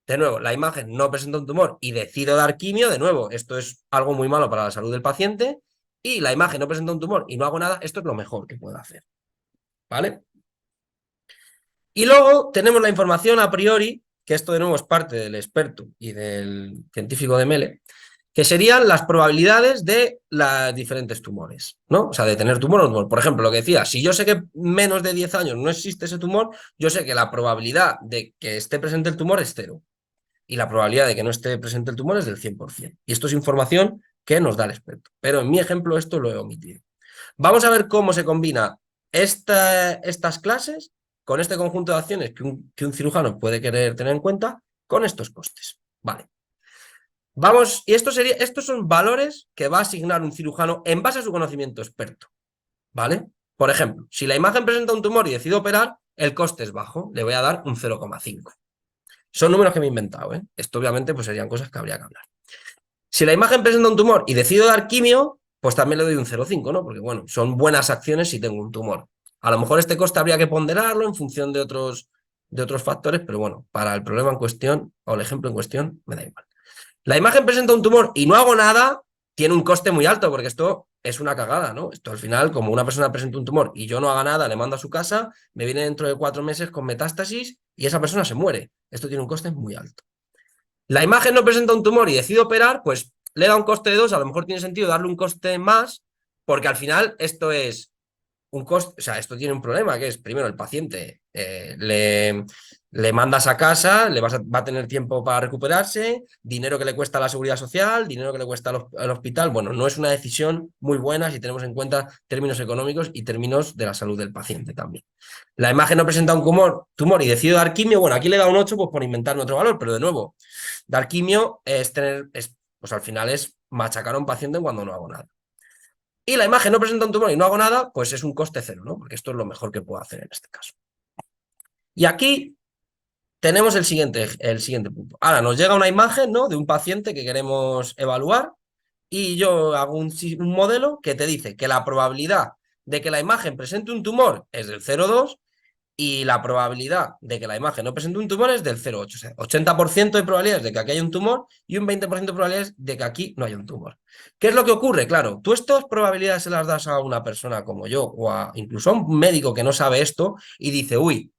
De nuevo, la imagen no presenta un tumor y decido dar quimio. De nuevo, esto es algo muy malo para la salud del paciente. Y la imagen no presenta un tumor y no hago nada. Esto es lo mejor que puedo hacer. ¿Vale? Y luego tenemos la información a priori, que esto de nuevo es parte del experto y del científico de Mele, que serían las probabilidades de los diferentes tumores, ¿no? O sea, de tener tumor o no tumor. Por ejemplo, lo que decía, si yo sé que menos de 10 años no existe ese tumor, yo sé que la probabilidad de que esté presente el tumor es 0. Y la probabilidad de que no esté presente el tumor es del 100%. Y esto es información que nos da el experto. Pero en mi ejemplo esto lo he omitido. Vamos a ver cómo se combina estas clases con este conjunto de acciones que un cirujano puede querer tener en cuenta con estos costes. Vale. Vamos, y estos son valores que va a asignar un cirujano en base a su conocimiento experto, ¿vale? Por ejemplo, si la imagen presenta un tumor y decido operar, el coste es bajo, le voy a dar un 0,5. Son números que me he inventado, ¿eh? Esto obviamente pues serían cosas que habría que hablar. Si la imagen presenta un tumor y decido dar quimio, pues también le doy un 0,5, ¿no? Porque bueno, son buenas acciones si tengo un tumor. A lo mejor este coste habría que ponderarlo en función de otros factores, pero bueno, para el problema en cuestión o el ejemplo en cuestión me da igual. La imagen presenta un tumor y no hago nada, tiene un coste muy alto, porque esto es una cagada, ¿no? Esto al final, como una persona presenta un tumor y yo no haga nada, le mando a su casa, me viene dentro de 4 meses con metástasis y esa persona se muere. Esto tiene un coste muy alto. La imagen no presenta un tumor y decide operar, pues le da un coste de 2, a lo mejor tiene sentido darle un coste más, porque al final esto es un coste, o sea, esto tiene un problema, que es, primero, el paciente le mandas a casa, va a tener tiempo para recuperarse, dinero que le cuesta a la seguridad social, dinero que le cuesta al hospital. Bueno, no es una decisión muy buena si tenemos en cuenta términos económicos y términos de la salud del paciente también. La imagen no presenta un tumor y decido dar quimio, bueno, aquí le da un 8 pues por inventarme otro valor, pero de nuevo, dar quimio pues al final es machacar a un paciente cuando no hago nada. Y la imagen no presenta un tumor y no hago nada, pues es un coste cero, ¿no? Porque esto es lo mejor que puedo hacer en este caso. Y aquí tenemos el siguiente punto. Ahora nos llega una imagen, ¿no?, de un paciente que queremos evaluar y yo hago un modelo que te dice que la probabilidad de que la imagen presente un tumor es del 0,2 y la probabilidad de que la imagen no presente un tumor es del 0,8. O sea, 80% de probabilidades de que aquí haya un tumor y un 20% de probabilidades de que aquí no haya un tumor. ¿Qué es lo que ocurre? Claro, tú estas probabilidades se las das a una persona como yo o incluso a un médico que no sabe esto y dice, uy,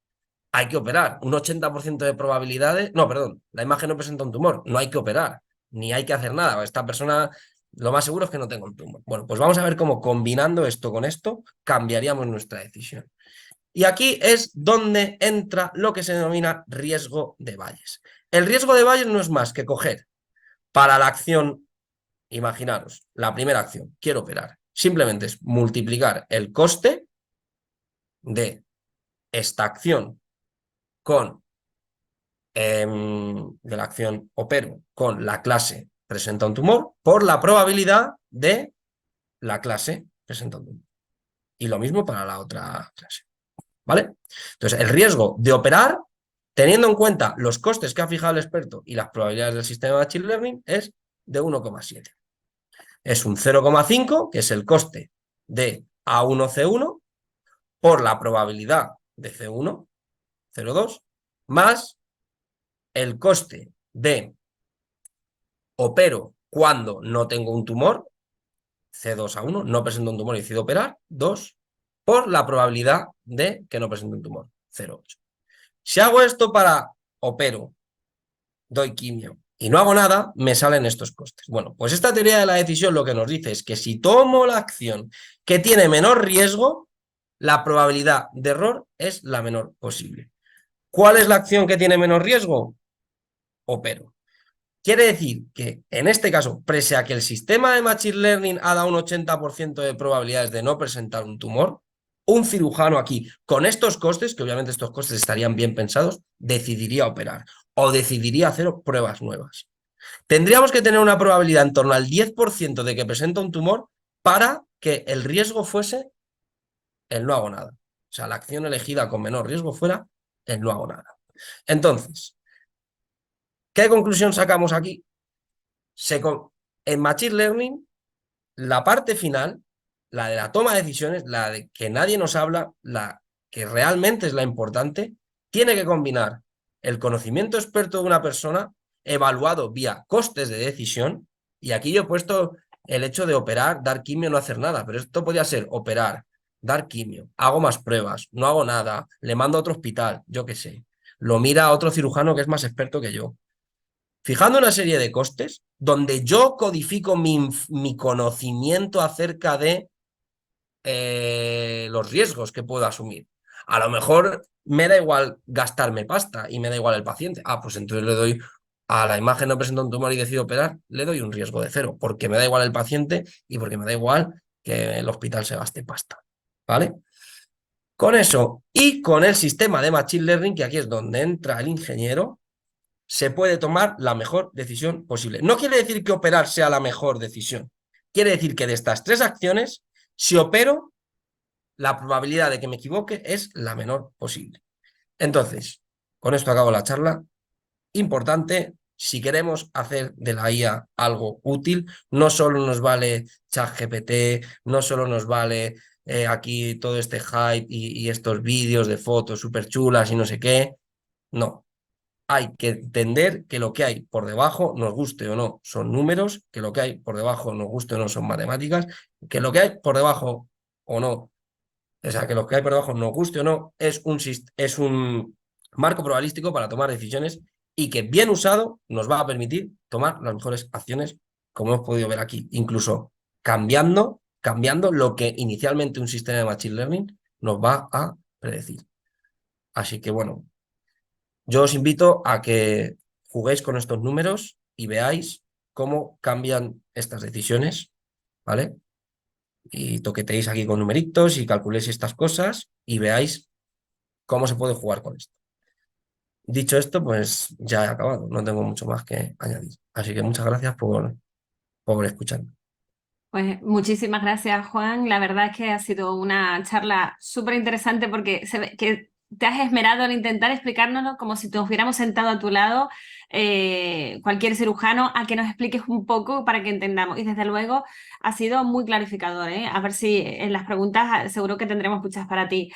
hay que operar. Un 80% de probabilidades... No, perdón, la imagen no presenta un tumor, no hay que operar, ni hay que hacer nada. Esta persona, lo más seguro es que no tenga un tumor. Bueno, pues vamos a ver cómo combinando esto con esto cambiaríamos nuestra decisión. Y aquí es donde entra lo que se denomina riesgo de Bayes. El riesgo de Bayes no es más que coger para la acción, imaginaros, la primera acción, quiero operar, simplemente es multiplicar el coste de esta acción con, de la acción opero, con la clase presenta un tumor, por la probabilidad de la clase presenta un tumor. Y lo mismo para la otra clase. ¿Vale? Entonces, el riesgo de operar, teniendo en cuenta los costes que ha fijado el experto y las probabilidades del sistema de Machine Learning, es de 1,7. Es un 0,5, que es el coste de A1C1, por la probabilidad de C1, 0,2, más el coste de opero cuando no tengo un tumor, C2A1, no presento un tumor y decido operar, 2, por la probabilidad de que no presente un tumor, 0,8. Si hago esto para opero, doy quimio y no hago nada, me salen estos costes. Bueno, pues esta teoría de la decisión lo que nos dice es que si tomo la acción que tiene menor riesgo, la probabilidad de error es la menor posible. ¿Cuál es la acción que tiene menor riesgo? Opero. Quiere decir que, en este caso, pese a que el sistema de Machine Learning ha dado un 80% de probabilidades de no presentar un tumor, un cirujano aquí, con estos costes, que obviamente estos costes estarían bien pensados, decidiría operar o decidiría hacer pruebas nuevas. Tendríamos que tener una probabilidad en torno al 10% de que presenta un tumor para que el riesgo fuese el no hago nada. O sea, la acción elegida con menor riesgo fuera el no hago nada. Entonces, ¿qué conclusión sacamos aquí? En Machine Learning, la parte final, la de la toma de decisiones, la de que nadie nos habla, la que realmente es la importante, tiene que combinar el conocimiento experto de una persona evaluado vía costes de decisión, y aquí yo he puesto el hecho de operar, dar quimio, no hacer nada, pero esto podría ser operar, dar quimio, hago más pruebas, no hago nada, le mando a otro hospital, yo qué sé, lo mira a otro cirujano que es más experto que yo. Fijando una serie de costes, donde yo codifico mi conocimiento acerca de los riesgos que puedo asumir. A lo mejor me da igual gastarme pasta y me da igual el paciente. Pues entonces le doy a la imagen no presenta un tumor y decido operar, le doy un riesgo de 0, porque me da igual el paciente y porque me da igual que el hospital se gaste pasta. ¿Vale? Con eso y con el sistema de Machine Learning, que aquí es donde entra el ingeniero, se puede tomar la mejor decisión posible. No quiere decir que operar sea la mejor decisión. Quiere decir que de estas 3 acciones, si opero, la probabilidad de que me equivoque es la menor posible. Entonces, con esto acabo la charla. Importante, si queremos hacer de la IA algo útil, no solo nos vale ChatGPT, no solo nos vale aquí todo este hype y estos vídeos de fotos súper chulas y no sé qué. No. hay que entender que lo que hay por debajo, nos guste o no, son números, que lo que hay por debajo, nos guste o no, son matemáticas, que lo que hay por debajo o no, o sea, que lo que hay por debajo, nos guste o no, es un marco probabilístico para tomar decisiones y que bien usado nos va a permitir tomar las mejores acciones, como hemos podido ver aquí, incluso cambiando lo que inicialmente un sistema de Machine Learning nos va a predecir. Así que bueno, yo os invito a que juguéis con estos números y veáis cómo cambian estas decisiones, ¿vale? Y toqueteéis aquí con numeritos y calculéis estas cosas y veáis cómo se puede jugar con esto. Dicho esto, pues ya he acabado, no tengo mucho más que añadir. Así que muchas gracias por escucharme. Pues muchísimas gracias, Juan. La verdad es que ha sido una charla súper interesante porque se ve que te has esmerado en intentar explicárnoslo como si nos hubiéramos sentado a tu lado, cualquier cirujano, a que nos expliques un poco para que entendamos. Y desde luego ha sido muy clarificador, ¿eh? A ver si en las preguntas seguro que tendremos muchas para ti.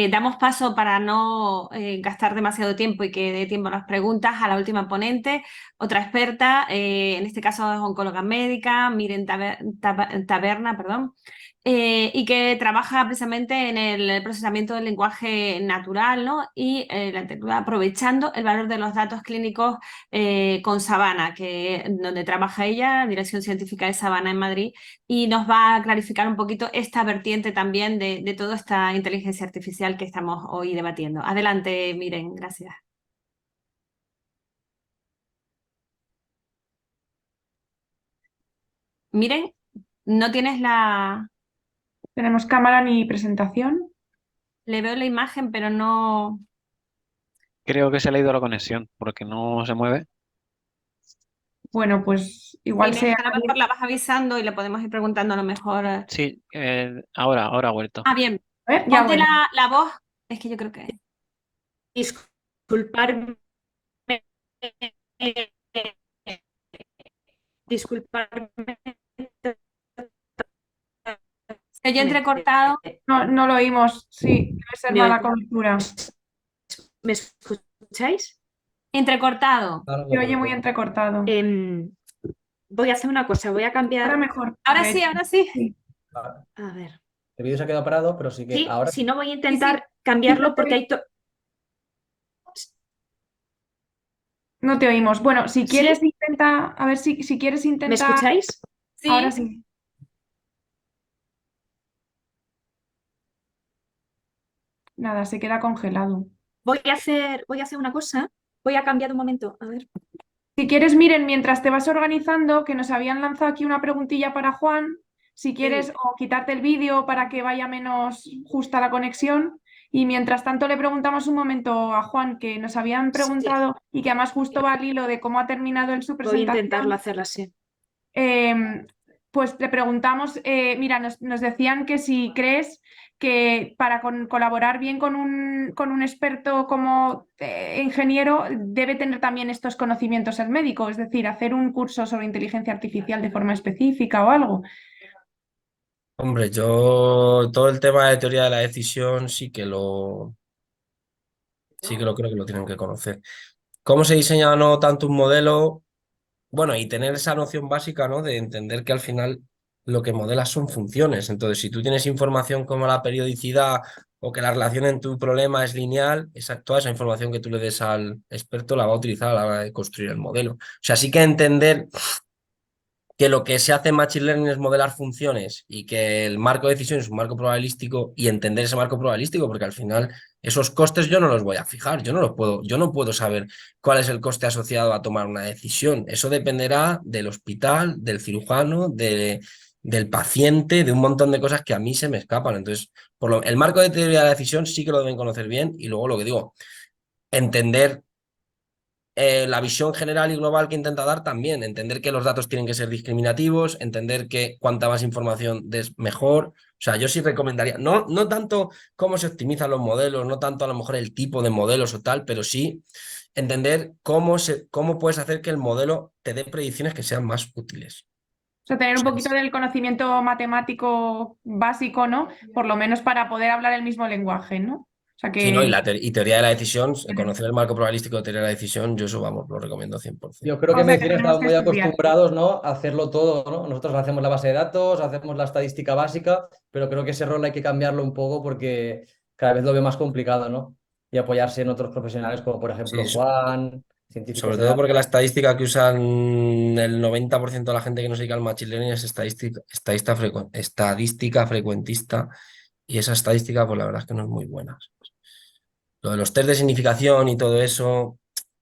Damos paso para no gastar demasiado tiempo y que dé tiempo a las preguntas a la última ponente. Otra experta, en este caso es oncóloga médica, Miren Taberna, perdón, y que trabaja precisamente en el procesamiento del lenguaje natural, ¿no? Y aprovechando el valor de los datos clínicos con Sabana, donde trabaja ella, Dirección Científica de Sabana en Madrid, y nos va a clarificar un poquito esta vertiente también de toda esta inteligencia artificial que estamos hoy debatiendo. Adelante, Miren, gracias. Miren, no tienes la... Tenemos cámara ni presentación. Le veo la imagen, pero no... Creo que se le ha ido la conexión porque no se mueve. Bueno, pues igual Inés, sea... a lo mejor la vas avisando y le podemos ir preguntando a lo mejor. Sí, ahora ha vuelto. Ah, bien. A ver, ya Ponte bueno. la voz. Es que yo creo que... Disculparme, disculparme. Se oye entrecortado. No lo oímos, sí, debe ser ¿Me mala oy- cobertura. ¿Me escucháis? Entrecortado. Se oye muy entrecortado. Voy a hacer una cosa, voy a Ahora cambiar. mejor. Ahora de sí, hecho. ahora sí. Sí. A ver. El vídeo se ha quedado parado, pero sí que Sí, ahora si no voy a intentar Sí, cambiarlo sí. porque hay... No te oímos. Bueno, si ¿Sí? quieres intenta, a ver si quieres ¿Me intentar. escucháis? Sí. Ahora sí. Nada, se queda congelado. Voy a hacer una cosa. Voy a cambiar un momento. A ver. Si quieres, miren, mientras te vas organizando, que nos habían lanzado aquí una preguntilla para Juan, si quieres, Sí. o quitarte el vídeo para que vaya menos justa la conexión. Y mientras tanto le preguntamos un momento a Juan, que nos habían preguntado y que además justo va al hilo de cómo ha terminado en su Voy a intentarlo presentación. hacerlo así. Pues le preguntamos, mira, nos decían que si crees que para colaborar bien con un experto como ingeniero debe tener también estos conocimientos el médico, es decir, hacer un curso sobre inteligencia artificial de forma específica o algo. Hombre, yo todo el tema de teoría de la decisión sí que lo creo que lo tienen que conocer. ¿Cómo se diseña no tanto un modelo? Bueno, y tener esa noción básica, ¿no? De entender que al final lo que modelas son funciones. Entonces, si tú tienes información como la periodicidad o que la relación en tu problema es lineal, toda esa información que tú le des al experto la va a utilizar a la hora de construir el modelo. O sea, sí que entender que lo que se hace en Machine Learning es modelar funciones y que el marco de decisión es un marco probabilístico y entender ese marco probabilístico, porque al final esos costes yo no los voy a fijar, yo no puedo saber cuál es el coste asociado a tomar una decisión. Eso dependerá del hospital, del cirujano, del paciente, de un montón de cosas que a mí se me escapan. Entonces, el marco de teoría de la decisión sí que lo deben conocer bien y luego lo que digo, entender la visión general y global que intenta dar también, entender que los datos tienen que ser discriminativos, entender que cuanta más información des mejor. O sea, yo sí recomendaría, no tanto cómo se optimizan los modelos, no tanto a lo mejor el tipo de modelos o tal, pero sí entender cómo puedes hacer que el modelo te dé predicciones que sean más útiles. O sea, tener un O sea, poquito del conocimiento matemático básico, ¿no? Por lo menos para poder hablar el mismo lenguaje, ¿no? O sea Sí, ¿no? Y, que, y teoría de la decisión, conocer el marco probabilístico de teoría de la decisión, yo eso, vamos, lo recomiendo 100%. Yo creo que o en sea que medicina tenemos estamos que muy estudiar. acostumbrados, ¿no? A hacerlo todo, ¿no? Nosotros hacemos la base de datos, hacemos la estadística básica, pero creo que ese rol hay que cambiarlo un poco porque cada vez lo veo más complicado, ¿no? Y apoyarse en otros profesionales como por ejemplo Sí, Juan, científicos sobre de todo porque datos. la estadística que usan el 90% de la gente que no se dedica al machine learning es estadística frecuentista, y esa estadística, pues la verdad es que no es muy buena. Lo de los test de significación y todo eso,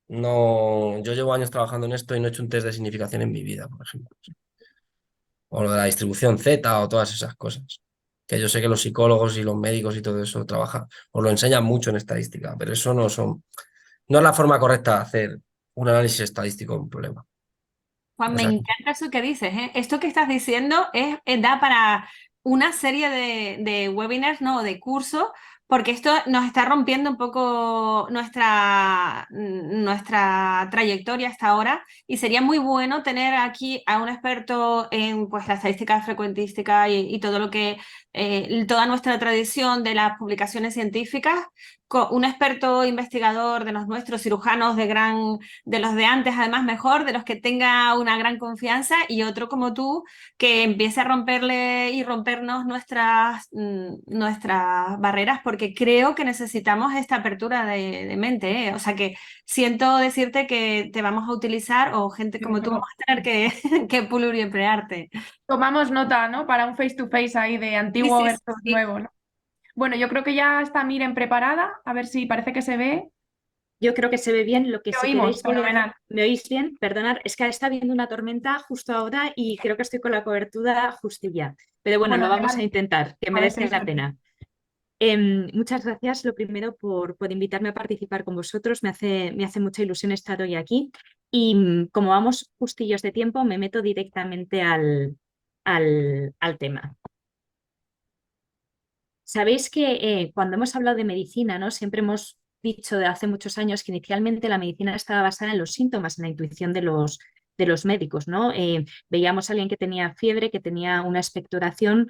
no, yo llevo años trabajando en esto y no he hecho un test de significación en mi vida, por ejemplo. O lo de la distribución Z o todas esas cosas. Que yo sé que los psicólogos y los médicos y todo eso trabajan, os lo enseñan mucho en estadística, pero eso no es la forma correcta de hacer un análisis estadístico de un problema. Juan, O me sea, encanta eso que dices, ¿eh? Esto que estás diciendo da para una serie de webinars, ¿no? De cursos, porque esto nos está rompiendo un poco nuestra trayectoria hasta ahora, y sería muy bueno tener aquí a un experto en, pues, la estadística frecuentística y todo lo que, toda nuestra tradición de las publicaciones científicas, con un experto investigador de los nuestros cirujanos de los de antes, además mejor, de los que tenga una gran confianza, y otro como tú que empiece a romperle y rompernos nuestras barreras, porque creo que necesitamos esta apertura de mente, ¿eh? O sea que siento decirte que te vamos a utilizar, o gente como tú vamos a tener que pluriemplearte. Tomamos nota, ¿no? Para un face to face ahí de Sí, antiguo sí, sí, versus sí. nuevo, ¿no? Bueno, yo creo que ya está Miren preparada. A ver si parece que se ve. Yo creo que se ve bien. Lo que Te si oímos, queréis voy a... fenomenal. ¿Me oís bien? Perdonad, es que está habiendo una tormenta justo ahora y creo que estoy con la cobertura justilla. Pero bueno, Bueno, lo vamos a adelante. intentar, que A ver si merece hay la suerte. pena. Muchas gracias, lo primero, por invitarme a participar con vosotros. Me hace mucha ilusión estar hoy aquí. Y como vamos justillos de tiempo, me meto directamente al tema. Sabéis que cuando hemos hablado de medicina, ¿no? Siempre hemos dicho de hace muchos años que inicialmente la medicina estaba basada en los síntomas, en la intuición de los médicos, ¿no? Veíamos a alguien que tenía fiebre, que tenía una expectoración,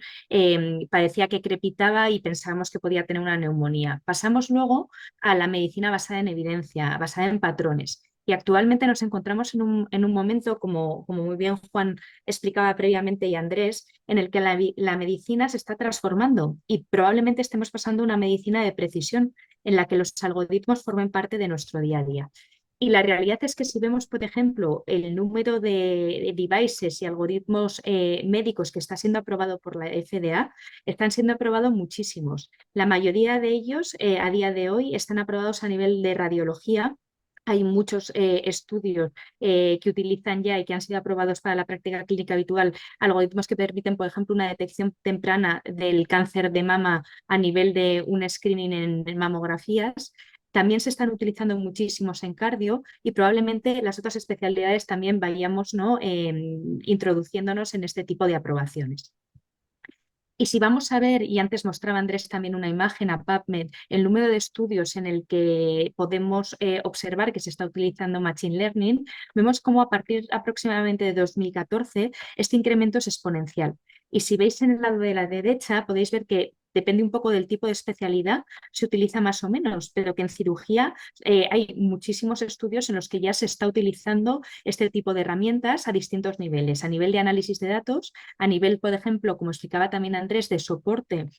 parecía que crepitaba y pensábamos que podía tener una neumonía. Pasamos luego a la medicina basada en evidencia, basada en patrones. Y actualmente nos encontramos en un momento, como muy bien Juan explicaba previamente y Andrés, en el que la medicina se está transformando y probablemente estemos pasando a una medicina de precisión en la que los algoritmos formen parte de nuestro día a día. Y la realidad es que si vemos, por ejemplo, el número de devices y algoritmos médicos que está siendo aprobado por la FDA, están siendo aprobados muchísimos. La mayoría de ellos a día de hoy están aprobados a nivel de radiología. Hay muchos estudios que utilizan ya y que han sido aprobados para la práctica clínica habitual algoritmos que permiten, por ejemplo, una detección temprana del cáncer de mama a nivel de un screening en mamografías. También se están utilizando muchísimos en cardio y probablemente las otras especialidades también vayamos, ¿no? Introduciéndonos en este tipo de aprobaciones. Y si vamos a ver, y antes mostraba Andrés también una imagen a PubMed, el número de estudios en el que podemos observar que se está utilizando Machine Learning, vemos cómo a partir aproximadamente de 2014 este incremento es exponencial. Y si veis en el lado de la derecha, podéis ver que depende un poco del tipo de especialidad, se utiliza más o menos, pero que en cirugía hay muchísimos estudios en los que ya se está utilizando este tipo de herramientas a distintos niveles, a nivel de análisis de datos, a nivel, por ejemplo, como explicaba también Andrés, de soporte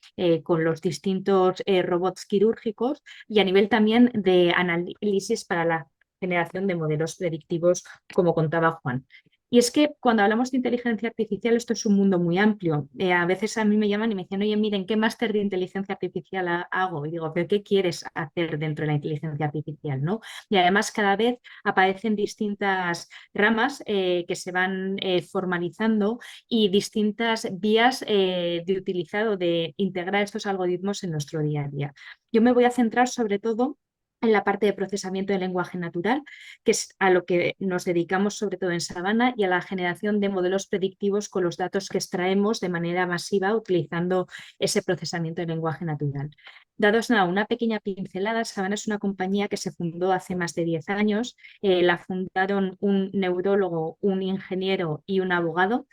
con los distintos robots quirúrgicos y a nivel también de análisis para la generación de modelos predictivos, como contaba Juan. Y es que cuando hablamos de inteligencia artificial, esto es un mundo muy amplio. A veces a mí me llaman y me dicen, oye, miren, ¿qué máster de inteligencia artificial hago? Y digo, ¿pero qué quieres hacer dentro de la inteligencia artificial? ¿No? Y además cada vez aparecen distintas ramas que se van formalizando y distintas vías de utilizar o de integrar estos algoritmos en nuestro día a día. Yo me voy a centrar sobre todo en la parte de procesamiento de lenguaje natural, que es a lo que nos dedicamos sobre todo en Sabana, y a la generación de modelos predictivos con los datos que extraemos de manera masiva utilizando ese procesamiento de lenguaje natural. Dados una pequeña pincelada, Sabana es una compañía que se fundó hace más de 10 años. La fundaron un neurólogo, un ingeniero y un abogado,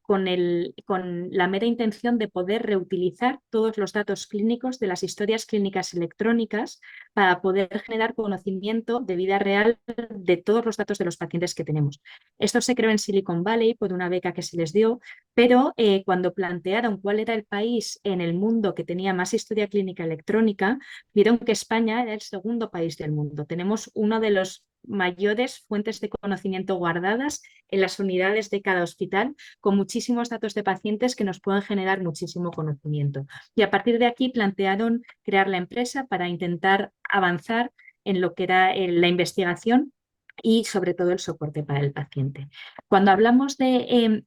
con la mera intención de poder reutilizar todos los datos clínicos de las historias clínicas electrónicas para poder generar conocimiento de vida real de todos los datos de los pacientes que tenemos. Esto se creó en Silicon Valley por una beca que se les dio, pero cuando plantearon cuál era el país en el mundo que tenía más historia clínica electrónica, vieron que España era el segundo país del mundo. Tenemos uno de los mayores fuentes de conocimiento guardadas en las unidades de cada hospital, con muchísimos datos de pacientes que nos pueden generar muchísimo conocimiento. Y a partir de aquí plantearon crear la empresa para intentar avanzar en lo que era la investigación y sobre todo el soporte para el paciente. Cuando hablamos de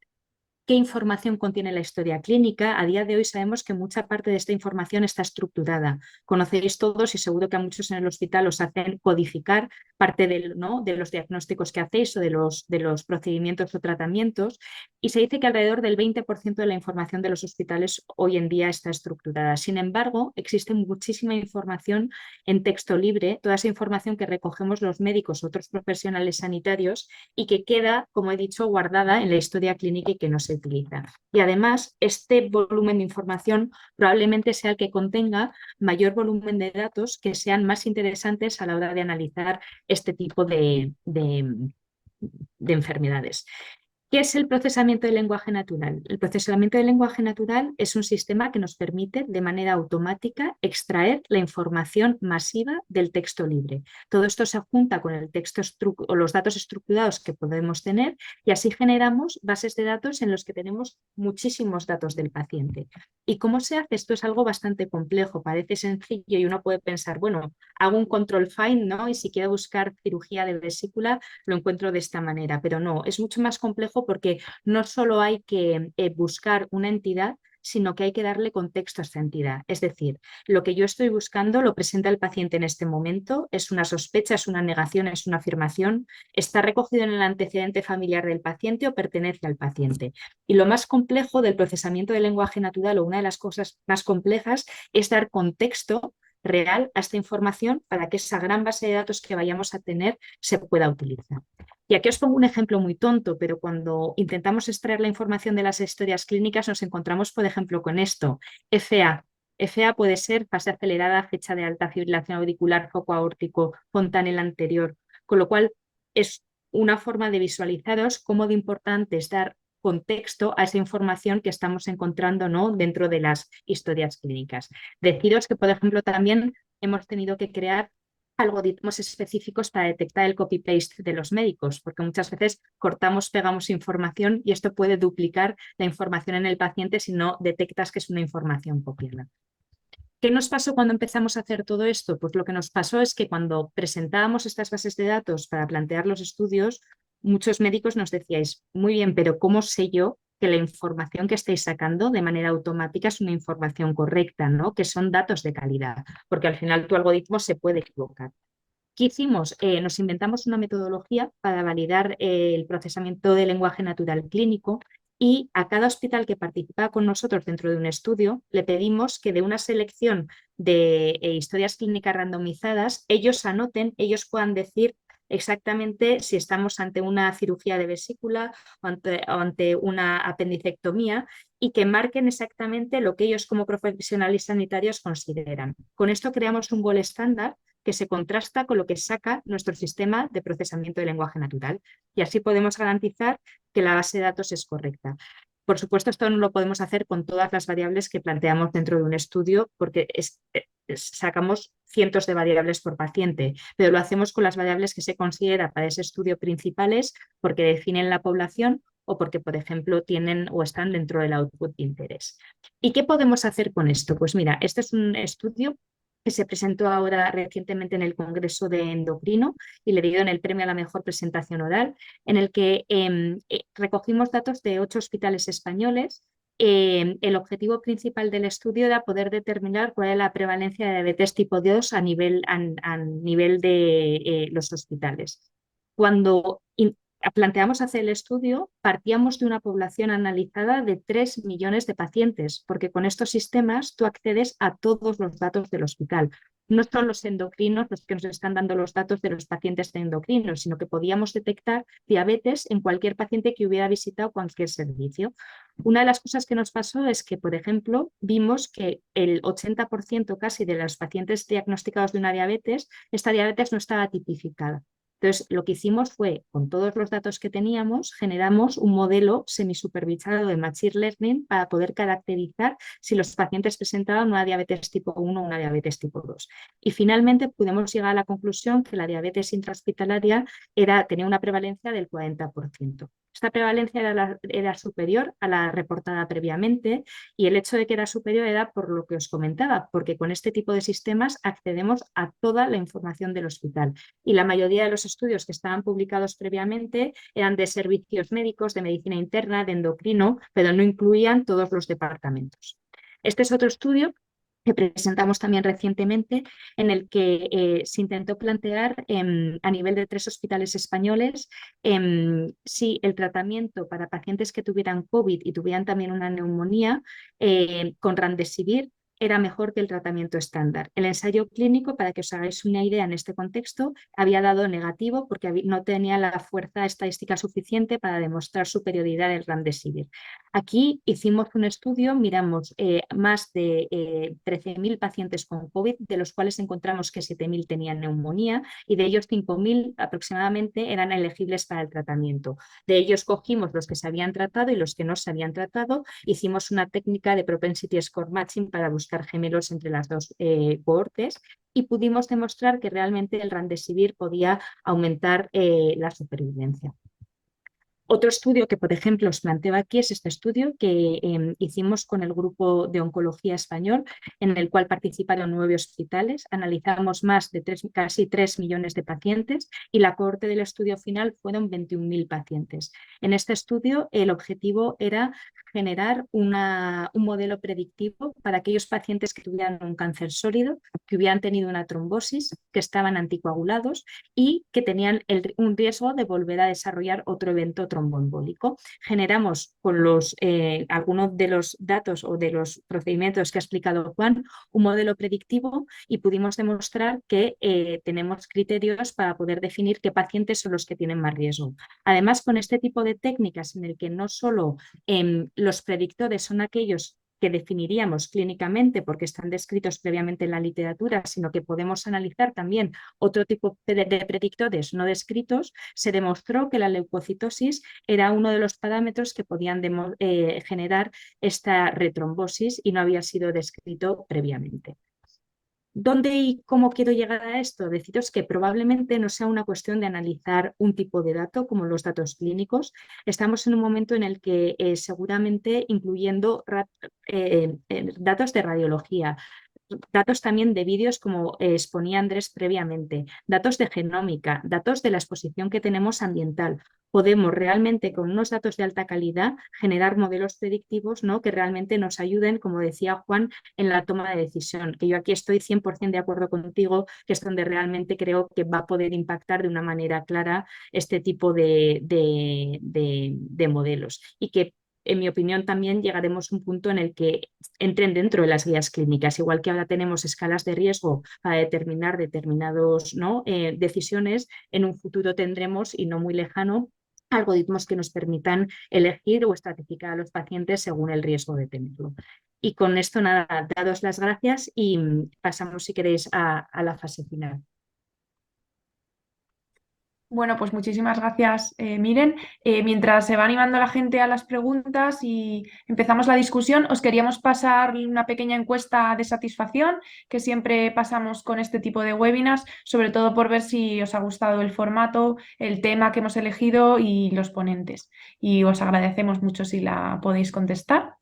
¿qué información contiene la historia clínica? A día de hoy sabemos que mucha parte de esta información está estructurada. Conocéis todos y seguro que a muchos en el hospital os hacen codificar parte de los diagnósticos que hacéis o de los procedimientos o tratamientos, y se dice que alrededor del 20% de la información de los hospitales hoy en día está estructurada. Sin embargo, existe muchísima información en texto libre, toda esa información que recogemos los médicos o otros profesionales sanitarios y que queda, como he dicho, guardada en la historia clínica y que no se utiliza. Y además, este volumen de información probablemente sea el que contenga mayor volumen de datos que sean más interesantes a la hora de analizar este tipo de enfermedades. ¿Qué es el procesamiento del lenguaje natural? El procesamiento del lenguaje natural es un sistema que nos permite de manera automática extraer la información masiva del texto libre. Todo esto se junta con el texto o los datos estructurados que podemos tener, y así generamos bases de datos en los que tenemos muchísimos datos del paciente. ¿Y cómo se hace? Esto es algo bastante complejo, parece sencillo y uno puede pensar, bueno, hago un control find, ¿no? Y si quiero buscar cirugía de vesícula, lo encuentro de esta manera, pero no, es mucho más complejo porque no solo hay que buscar una entidad, sino que hay que darle contexto a esta entidad. Es decir, lo que yo estoy buscando lo presenta el paciente en este momento, es una sospecha, es una negación, es una afirmación, está recogido en el antecedente familiar del paciente o pertenece al paciente. Y lo más complejo del procesamiento del lenguaje natural, o una de las cosas más complejas, es dar contexto real a esta información para que esa gran base de datos que vayamos a tener se pueda utilizar. Y aquí os pongo un ejemplo muy tonto, pero cuando intentamos extraer la información de las historias clínicas nos encontramos, por ejemplo, con esto: FA. FA puede ser fase acelerada, fecha de alta, fibrilación auricular, foco aórtico, fontanela anterior, con lo cual es una forma de visualizaros cómo de importante es dar contexto a esa información que estamos encontrando, ¿no?, dentro de las historias clínicas. Deciros que, por ejemplo, también hemos tenido que crear algoritmos específicos para detectar el copy-paste de los médicos, porque muchas veces cortamos, pegamos información y esto puede duplicar la información en el paciente si no detectas que es una información copiada. ¿Qué nos pasó cuando empezamos a hacer todo esto? Pues lo que nos pasó es que cuando presentábamos estas bases de datos para plantear los estudios, muchos médicos nos decíais, muy bien, pero ¿cómo sé yo que la información que estáis sacando de manera automática es una información correcta, ¿no?, que son datos de calidad? Porque al final tu algoritmo se puede equivocar. ¿Qué hicimos? Nos inventamos una metodología para validar el procesamiento de lenguaje natural clínico, y a cada hospital que participa con nosotros dentro de un estudio le pedimos que de una selección de historias clínicas randomizadas ellos anoten, ellos puedan decir exactamente si estamos ante una cirugía de vesícula o ante una apendicectomía, y que marquen exactamente lo que ellos como profesionales sanitarios consideran. Con esto creamos un gold estándar que se contrasta con lo que saca nuestro sistema de procesamiento de lenguaje natural, y así podemos garantizar que la base de datos es correcta. Por supuesto, esto no lo podemos hacer con todas las variables que planteamos dentro de un estudio, porque sacamos cientos de variables por paciente, pero lo hacemos con las variables que se considera para ese estudio principales, porque definen la población o porque, por ejemplo, tienen o están dentro del output de interés. ¿Y qué podemos hacer con esto? Pues mira, este es un estudio que se presentó ahora recientemente en el Congreso de Endocrino y le dieron el premio a la mejor presentación oral, en el que recogimos datos de 8 hospitales españoles el objetivo principal del estudio era poder determinar cuál es la prevalencia de diabetes tipo 2 a nivel de los hospitales. Cuando planteamos hacer el estudio, partíamos de una población analizada de 3 millones de pacientes, porque con estos sistemas tú accedes a todos los datos del hospital. No son los endocrinos los que nos están dando los datos de los pacientes de endocrinos, sino que podíamos detectar diabetes en cualquier paciente que hubiera visitado cualquier servicio. Una de las cosas que nos pasó es que, por ejemplo, vimos que el 80% casi de los pacientes diagnosticados de una diabetes, esta diabetes no estaba tipificada. Entonces, lo que hicimos fue, con todos los datos que teníamos, generamos un modelo semisupervisado de Machine Learning para poder caracterizar si los pacientes presentaban una diabetes tipo 1 o una diabetes tipo 2. Y finalmente pudimos llegar a la conclusión que la diabetes intrahospitalaria tenía una prevalencia del 40%. Esta prevalencia era superior a la reportada previamente, y el hecho de que era superior era por lo que os comentaba, porque con este tipo de sistemas accedemos a toda la información del hospital. Y la mayoría de los estudios que estaban publicados previamente eran de servicios médicos, de medicina interna, de endocrino, pero no incluían todos los departamentos. Este es otro estudio que presentamos también recientemente, en el que se intentó plantear a nivel de 3 hospitales españoles si el tratamiento para pacientes que tuvieran COVID y tuvieran también una neumonía con Remdesivir era mejor que el tratamiento estándar. El ensayo clínico, para que os hagáis una idea en este contexto, había dado negativo porque no tenía la fuerza estadística suficiente para demostrar superioridad del Remdesivir. Aquí hicimos un estudio, miramos más de 13.000 pacientes con COVID, de los cuales encontramos que 7.000 tenían neumonía y de ellos 5.000 aproximadamente eran elegibles para el tratamiento. De ellos cogimos los que se habían tratado y los que no se habían tratado. Hicimos una técnica de propensity score matching para buscar gemelos entre las dos cohortes y pudimos demostrar que realmente el Remdesivir podía aumentar la supervivencia. Otro estudio que, por ejemplo, os planteo aquí es este estudio que hicimos con el grupo de oncología español, en el cual participaron 9 hospitales. Analizamos más de casi 3 millones de pacientes y la cohorte del estudio final fueron 21.000 pacientes. En este estudio el objetivo era generar un modelo predictivo para aquellos pacientes que tuvieran un cáncer sólido, que hubieran tenido una trombosis, que estaban anticoagulados y que tenían un riesgo de volver a desarrollar otro evento tromboembólico. Generamos con algunos de los datos o de los procedimientos que ha explicado Juan un modelo predictivo y pudimos demostrar que tenemos criterios para poder definir qué pacientes son los que tienen más riesgo. Además, con este tipo de técnicas en el que no solo los predictores son aquellos que definiríamos clínicamente porque están descritos previamente en la literatura, sino que podemos analizar también otro tipo de predictores no descritos, se demostró que la leucocitosis era uno de los parámetros que podían generar esta retrombosis y no había sido descrito previamente. ¿Dónde y cómo quiero llegar a esto? Deciros que probablemente no sea una cuestión de analizar un tipo de dato como los datos clínicos. Estamos en un momento en el que seguramente incluyendo datos de radiología, datos también de vídeos como exponía Andrés previamente, datos de genómica, datos de la exposición que tenemos ambiental. Podemos realmente con unos datos de alta calidad generar modelos predictivos, ¿no?, que realmente nos ayuden, como decía Juan, en la toma de decisión, que yo aquí estoy 100% de acuerdo contigo, que es donde realmente creo que va a poder impactar de una manera clara este tipo de modelos y que en mi opinión también llegaremos a un punto en el que entren dentro de las guías clínicas, igual que ahora tenemos escalas de riesgo para determinar determinadas decisiones, en un futuro tendremos, y no muy lejano, algoritmos que nos permitan elegir o estratificar a los pacientes según el riesgo de tenerlo. Y con esto nada, dados las gracias y pasamos si queréis a la fase final. Bueno, pues muchísimas gracias, Miren. Mientras se va animando la gente a las preguntas y empezamos la discusión, os queríamos pasar una pequeña encuesta de satisfacción que siempre pasamos con este tipo de webinars, sobre todo por ver si os ha gustado el formato, el tema que hemos elegido y los ponentes. Y os agradecemos mucho si la podéis contestar.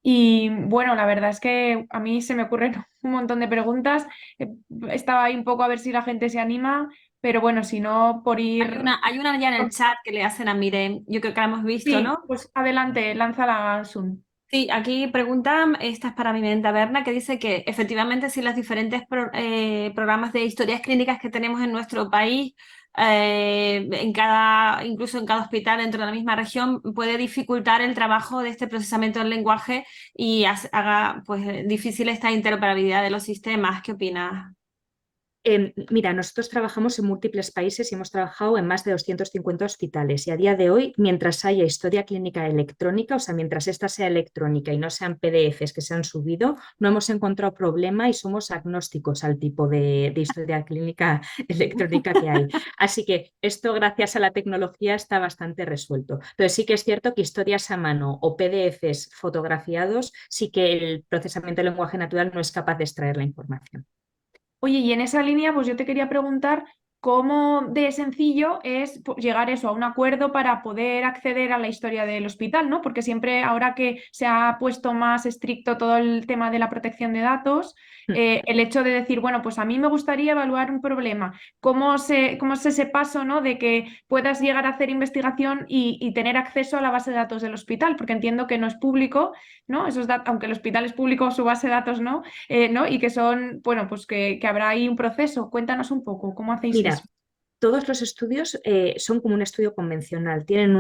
Y bueno, la verdad es que a mí se me ocurren un montón de preguntas. Estaba ahí un poco a ver si la gente se anima. Pero bueno, si no, por ir... Hay una ya en el chat que le hacen a Miren, yo creo que la hemos visto, Sí, ¿no? pues adelante, lánzala, Sun. Sí, aquí preguntan, esta es para mi venta Berna, que dice que efectivamente si los diferentes programas de historias clínicas que tenemos en nuestro país, incluso en cada hospital dentro de la misma región, puede dificultar el trabajo de este procesamiento del lenguaje y haga pues, difícil esta interoperabilidad de los sistemas. ¿Qué opinas? Mira, nosotros trabajamos en múltiples países y hemos trabajado en más de 250 hospitales y a día de hoy, mientras haya historia clínica electrónica, o sea, mientras esta sea electrónica y no sean PDFs que se han subido, no hemos encontrado problema y somos agnósticos al tipo de historia clínica electrónica que hay. Así que esto, gracias a la tecnología, está bastante resuelto. Entonces sí que es cierto que historias a mano o PDFs fotografiados, sí que el procesamiento del lenguaje natural no es capaz de extraer la información. Oye, y en esa línea, pues yo te quería preguntar cómo de sencillo es llegar eso a un acuerdo para poder acceder a la historia del hospital, ¿no? Porque siempre, ahora que se ha puesto más estricto todo el tema de la protección de datos, el hecho de decir, bueno, pues a mí me gustaría evaluar un problema, cómo es ese paso, ¿no? De que puedas llegar a hacer investigación y tener acceso a la base de datos del hospital, porque entiendo que no es público, ¿no? Aunque el hospital es público, su base de datos no. ¿No? Y que son, bueno, pues que habrá ahí un proceso. Cuéntanos un poco, ¿cómo hacéis eso? Mira, todos los estudios son como un estudio convencional, tienen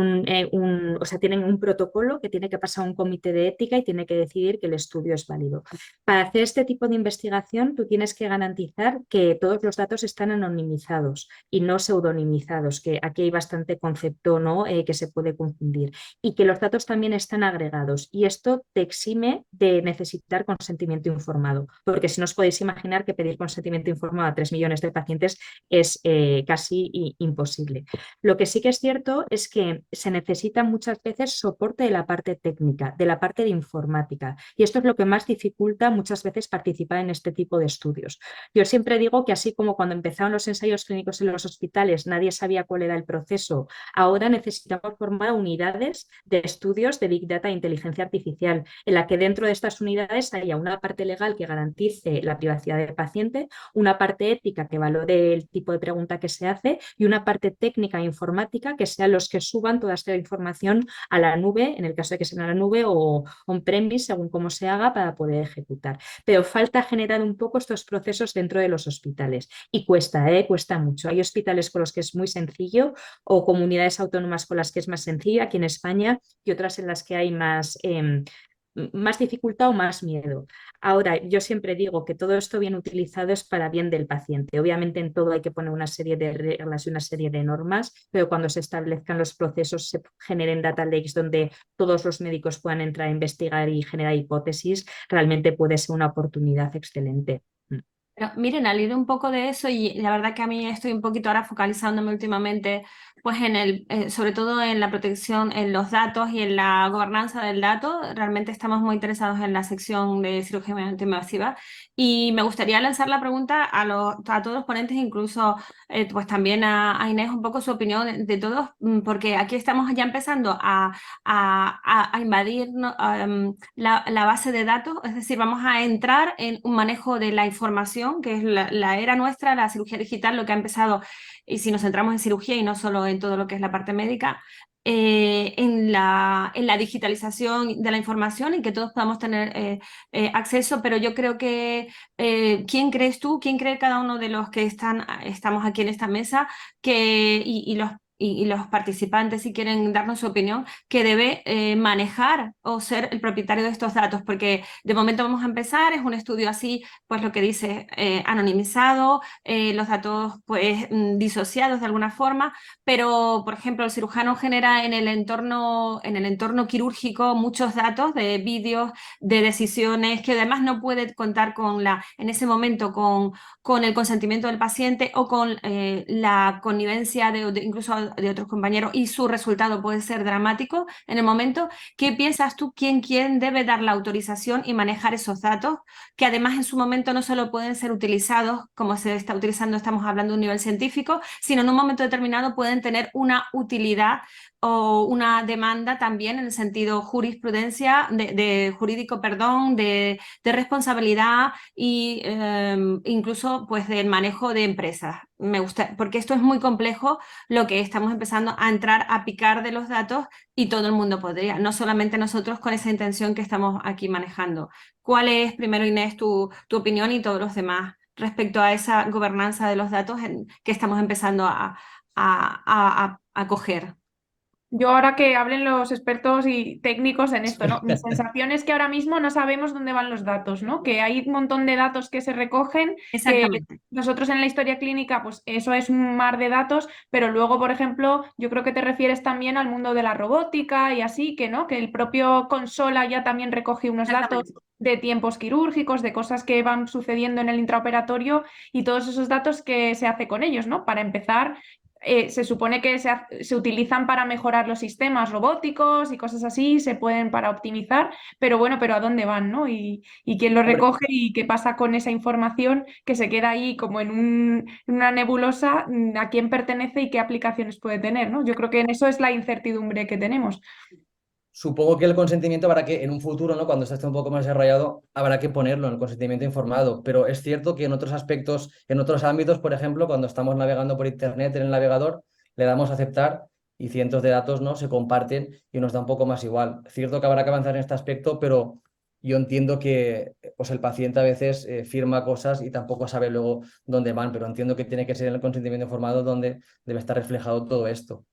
o sea, tienen un protocolo que tiene que pasar a un comité de ética y tiene que decidir que el estudio es válido. Para hacer este tipo de investigación, tú tienes que garantizar que todos los datos están anonimizados y no pseudonimizados, que aquí hay bastante concepto, ¿no? Que se puede confundir, y que los datos también están agregados. Y esto te exime de necesitar consentimiento informado, porque si no os podéis imaginar que pedir consentimiento informado a 3 millones de pacientes es casi imposible. Lo que sí que es cierto es que se necesita muchas veces soporte de la parte técnica, de la parte de informática, y esto es lo que más dificulta muchas veces participar en este tipo de estudios. Yo siempre digo que así como cuando empezaron los ensayos clínicos en los hospitales nadie sabía cuál era el proceso, ahora necesitamos formar unidades de estudios de Big Data e inteligencia artificial, en la que dentro de estas unidades haya una parte legal que garantice la privacidad del paciente, una parte ética que valore el tipo de pregunta que se hace y una parte técnica e informática que sean los que suban toda esta información a la nube, en el caso de que sea a la nube o on-premise, según cómo se haga, para poder ejecutar. Pero falta generar un poco estos procesos dentro de los hospitales y cuesta mucho. Hay hospitales con los que es muy sencillo o comunidades autónomas con las que es más sencillo aquí en España y otras en las que hay más dificultad o más miedo. Ahora, yo siempre digo que todo esto bien utilizado es para bien del paciente. Obviamente en todo hay que poner una serie de reglas y una serie de normas, pero cuando se establezcan los procesos, se generen data lakes donde todos los médicos puedan entrar a investigar y generar hipótesis, realmente puede ser una oportunidad excelente. Pero, miren, al ir un poco de eso, y la verdad que a mí estoy un poquito ahora focalizándome últimamente, pues sobre todo en la protección, en los datos y en la gobernanza del dato, realmente estamos muy interesados en la sección de cirugía mediante invasiva y me gustaría lanzar la pregunta a todos los ponentes, incluso pues también a Inés, un poco su opinión de todos, porque aquí estamos ya empezando a invadir, ¿no? La base de datos, es decir, vamos a entrar en un manejo de la información, que es la era nuestra, la cirugía digital, lo que ha empezado, y si nos centramos en cirugía y no solo en todo lo que es la parte médica, en la digitalización de la información y que todos podamos tener acceso, pero yo creo que, ¿quién crees tú, quién cree cada uno de los que estamos aquí en esta mesa y los participantes, si quieren darnos su opinión, que debe manejar o ser el propietario de estos datos? Porque de momento vamos a empezar, es un estudio así, pues lo que dice, anonimizado, los datos pues disociados de alguna forma, pero por ejemplo el cirujano genera en el entorno quirúrgico muchos datos de vídeos, de decisiones, que además no puede contar en ese momento con el consentimiento del paciente o con la connivencia incluso de otros compañeros, y su resultado puede ser dramático en el momento. ¿Qué piensas tú? ¿Quién debe dar la autorización y manejar esos datos? Que además en su momento no solo pueden ser utilizados como se está utilizando, estamos hablando de un nivel científico, sino en un momento determinado pueden tener una utilidad o una demanda también en el sentido jurisprudencia, de jurídico, perdón, de responsabilidad y incluso pues del manejo de empresas. Me gusta, porque esto es muy complejo lo que estamos empezando a entrar a picar de los datos y todo el mundo podría, no solamente nosotros con esa intención que estamos aquí manejando. ¿Cuál es, primero Inés, tu opinión y todos los demás respecto a esa gobernanza de los datos que estamos empezando a coger? Yo ahora que hablen los expertos y técnicos en esto, ¿no? Mi sensación es que ahora mismo no sabemos dónde van los datos, ¿no? Que hay un montón de datos que se recogen, que Exactamente. nosotros en la historia clínica, pues eso es un mar de datos, pero luego, por ejemplo, yo creo que te refieres también al mundo de la robótica y así, que, ¿no? Que el propio consola ya también recoge unos datos Exactamente. de tiempos quirúrgicos, de cosas que van sucediendo en el intraoperatorio y todos esos datos que se hace con ellos, ¿no? Para empezar, se supone que se utilizan para mejorar los sistemas robóticos y cosas así, se pueden para optimizar, pero bueno, pero ¿a dónde van, no? Y quién lo Hombre, recoge y qué pasa con esa información que se queda ahí como en una nebulosa, a quién pertenece y qué aplicaciones puede tener, ¿no? Yo creo que en eso es la incertidumbre que tenemos. supongo que el consentimiento habrá que, en un futuro, ¿no? Cuando esto esté un poco más desarrollado, habrá que ponerlo en el consentimiento informado. Pero es cierto que en otros aspectos, en otros ámbitos, por ejemplo, cuando estamos navegando por Internet en el navegador, le damos a aceptar y cientos de datos, ¿no? Se comparten y nos da un poco más igual. Cierto que habrá que avanzar en este aspecto, pero yo entiendo que pues el paciente a veces firma cosas y tampoco sabe luego dónde van, pero entiendo que tiene que ser en el consentimiento informado donde debe estar reflejado todo esto.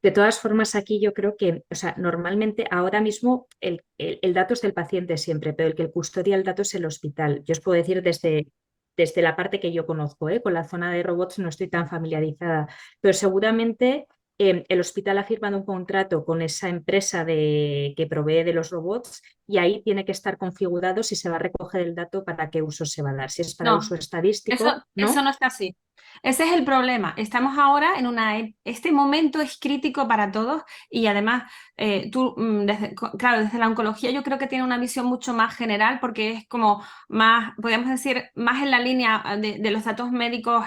De todas formas, aquí yo creo que, o sea, normalmente ahora mismo el dato es del paciente siempre, pero el que custodia el dato es el hospital. Yo os puedo decir desde la parte que yo conozco, ¿eh? Con la zona de robots no estoy tan familiarizada, pero seguramente el hospital ha firmado un contrato con esa empresa que provee de los robots y ahí tiene que estar configurado si se va a recoger el dato, para qué uso se va a dar. Si es para No, uso estadístico, eso ¿no? no está así. Ese es el problema. Estamos ahora en este momento es crítico para todos y además, claro, desde la oncología yo creo que tiene una visión mucho más general porque es como más, podríamos decir, más en la línea de los datos médicos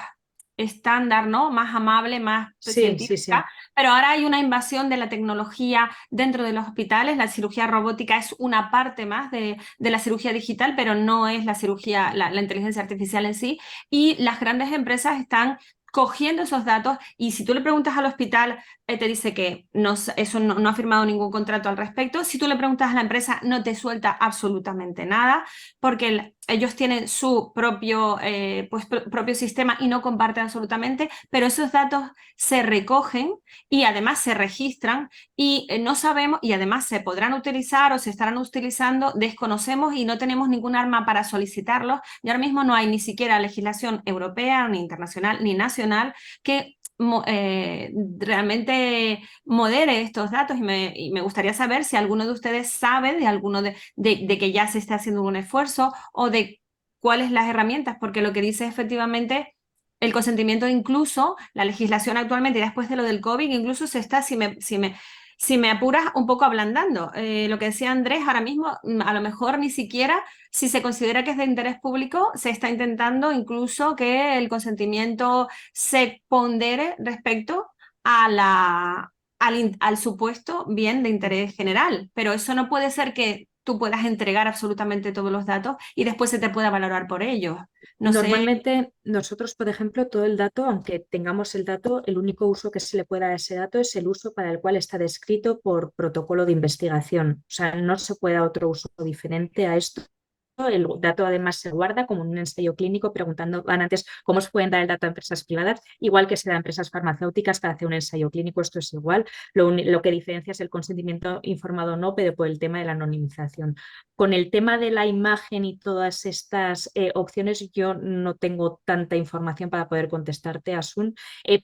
estándar, ¿no? Más amable, más Sí, sí, científica, sí. pero ahora hay una invasión de la tecnología dentro de los hospitales. La cirugía robótica es una parte más de la cirugía digital, pero no es la cirugía, la inteligencia artificial en sí. Y las grandes empresas están cogiendo esos datos y si tú le preguntas al hospital, te dice que eso no ha firmado ningún contrato al respecto. Si tú le preguntas a la empresa, no te suelta absolutamente nada porque ellos tienen su propio sistema y no comparten absolutamente, pero esos datos se recogen y además se registran y no sabemos, y además se podrán utilizar o se estarán utilizando, desconocemos y no tenemos ningún arma para solicitarlos. Y ahora mismo no hay ni siquiera legislación europea, ni internacional, ni nacional que realmente modere estos datos y me gustaría saber si alguno de ustedes sabe de alguno de que ya se está haciendo un esfuerzo o de cuáles las herramientas, porque lo que dice efectivamente el consentimiento, incluso la legislación actualmente y después de lo del COVID, incluso se está, si me apuras, un poco ablandando. Lo que decía Andrés, ahora mismo a lo mejor ni siquiera, si se considera que es de interés público, se está intentando incluso que el consentimiento se pondere respecto a al supuesto bien de interés general, pero eso no puede ser que tú puedas entregar absolutamente todos los datos y después se te pueda valorar por ellos. No sé. Normalmente nosotros, por ejemplo, todo el dato, aunque tengamos el dato, el único uso que se le puede dar a ese dato es el uso para el cual está descrito por protocolo de investigación. O sea, no se puede dar otro uso diferente a esto. El dato además se guarda como un ensayo clínico, preguntando antes cómo se pueden dar el dato a empresas privadas, igual que se da a empresas farmacéuticas para hacer un ensayo clínico, esto es igual. Lo que diferencia es el consentimiento informado o no, pero por el tema de la anonimización. Con el tema de la imagen y todas estas opciones, yo no tengo tanta información para poder contestarte, Asun,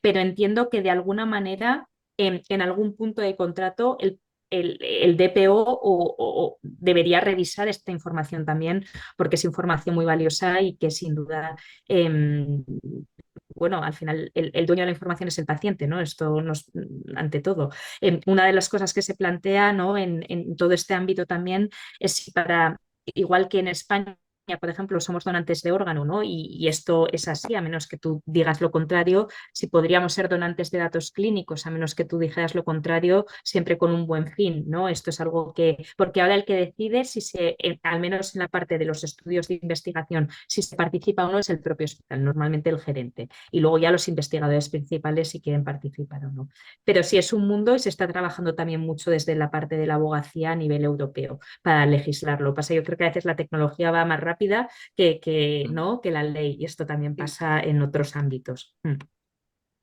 pero entiendo que de alguna manera en algún punto de contrato el DPO o debería revisar esta información también, porque es información muy valiosa y que sin duda, bueno, al final el dueño de la información es el paciente, ¿no? Esto nos, ante todo. Una de las cosas que se plantea, ¿no? En todo este ámbito también es si igual que en España por ejemplo, somos donantes de órgano, ¿no? Y esto es así, a menos que tú digas lo contrario. Si podríamos ser donantes de datos clínicos, a menos que tú dijeras lo contrario, siempre con un buen fin, ¿no? Esto es algo que, porque ahora el que decide si se, al menos en la parte de los estudios de investigación, si se participa o no es el propio hospital, normalmente el gerente. Y luego ya los investigadores principales si quieren participar o no. Pero sí es un mundo y se está trabajando también mucho desde la parte de la abogacía a nivel europeo para legislarlo. Pasa, yo creo que a veces la tecnología va más rápida ¿no? que la ley, y esto también pasa en otros ámbitos.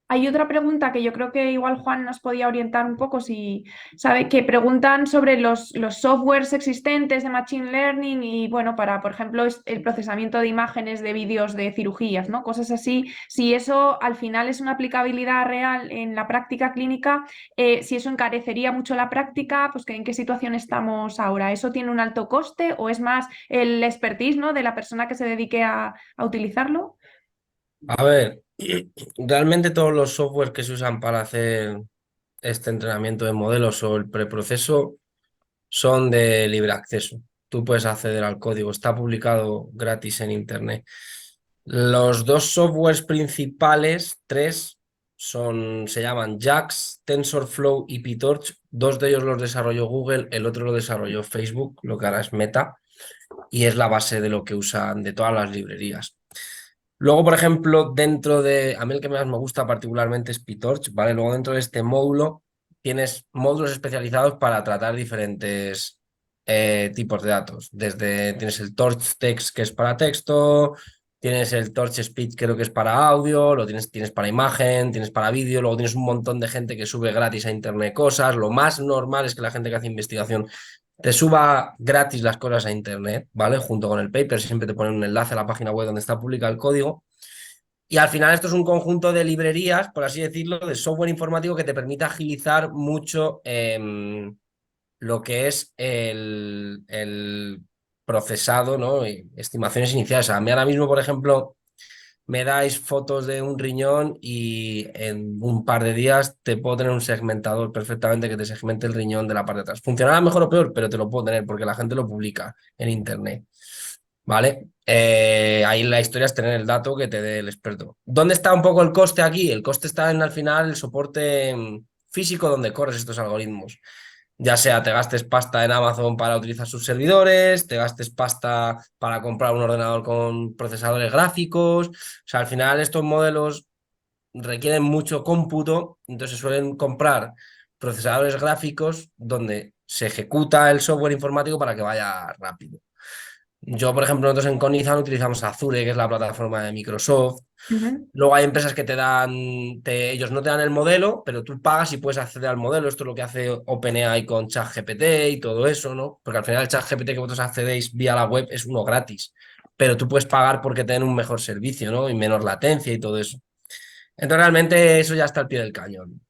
Hay otra pregunta que yo creo que igual Juan nos podía orientar un poco, si sabe, que preguntan sobre los softwares existentes de Machine Learning y, bueno, para, por ejemplo, el procesamiento de imágenes de vídeos de cirugías, ¿no? Cosas así. Si eso al final es una aplicabilidad real en la práctica clínica, si eso encarecería mucho la práctica, pues ¿en qué situación estamos ahora? ¿Eso tiene un alto coste o es más el expertise, ¿no? de la persona que se dedique a utilizarlo? A ver, realmente todos los softwares que se usan para hacer este entrenamiento de modelos o el preproceso son de libre acceso. Tú puedes acceder al código, está publicado gratis en Internet. Los dos softwares principales, tres, se llaman JAX, TensorFlow y PyTorch. Dos de ellos los desarrolló Google, el otro lo desarrolló Facebook, lo que ahora es Meta, y es la base de lo que usan de todas las librerías. Luego, por ejemplo, a mí el que más me gusta particularmente es PyTorch, ¿vale? Luego dentro de este módulo tienes módulos especializados para tratar diferentes tipos de datos. Tienes el Torch Text, que es para texto, tienes el Torch Speech, creo que es para audio, tienes para imagen, tienes para vídeo, luego tienes un montón de gente que sube gratis a internet cosas. Lo más normal es que la gente que hace investigación te suba gratis las cosas a internet, ¿vale? Junto con el paper, siempre te ponen un enlace a la página web donde está publicado el código. Y al final esto es un conjunto de librerías, por así decirlo, de software informático que te permite agilizar mucho lo que es el procesado, ¿no? Y estimaciones iniciales. A mí ahora mismo, por ejemplo, me dais fotos de un riñón y en un par de días te puedo tener un segmentador perfectamente que te segmente el riñón de la parte de atrás. Funcionará mejor o peor, pero te lo puedo tener porque la gente lo publica en internet. ¿Vale? Ahí la historia es tener el dato que te dé el experto. ¿Dónde está un poco el coste aquí? El coste está en al final el soporte físico donde corres estos algoritmos. Ya sea te gastes pasta en Amazon para utilizar sus servidores, te gastes pasta para comprar un ordenador con procesadores gráficos. O sea, al final estos modelos requieren mucho cómputo, entonces suelen comprar procesadores gráficos donde se ejecuta el software informático para que vaya rápido. Yo, por ejemplo, nosotros en Conizan utilizamos Azure, que es la plataforma de Microsoft. Luego hay empresas que ellos no te dan el modelo, pero tú pagas y puedes acceder al modelo. Esto es lo que hace OpenAI con ChatGPT y todo eso, ¿no? Porque al final el ChatGPT que vosotros accedéis vía la web es uno gratis, pero tú puedes pagar porque te den un mejor servicio, ¿no? Y menos latencia y todo eso. Entonces realmente eso ya está al pie del cañón,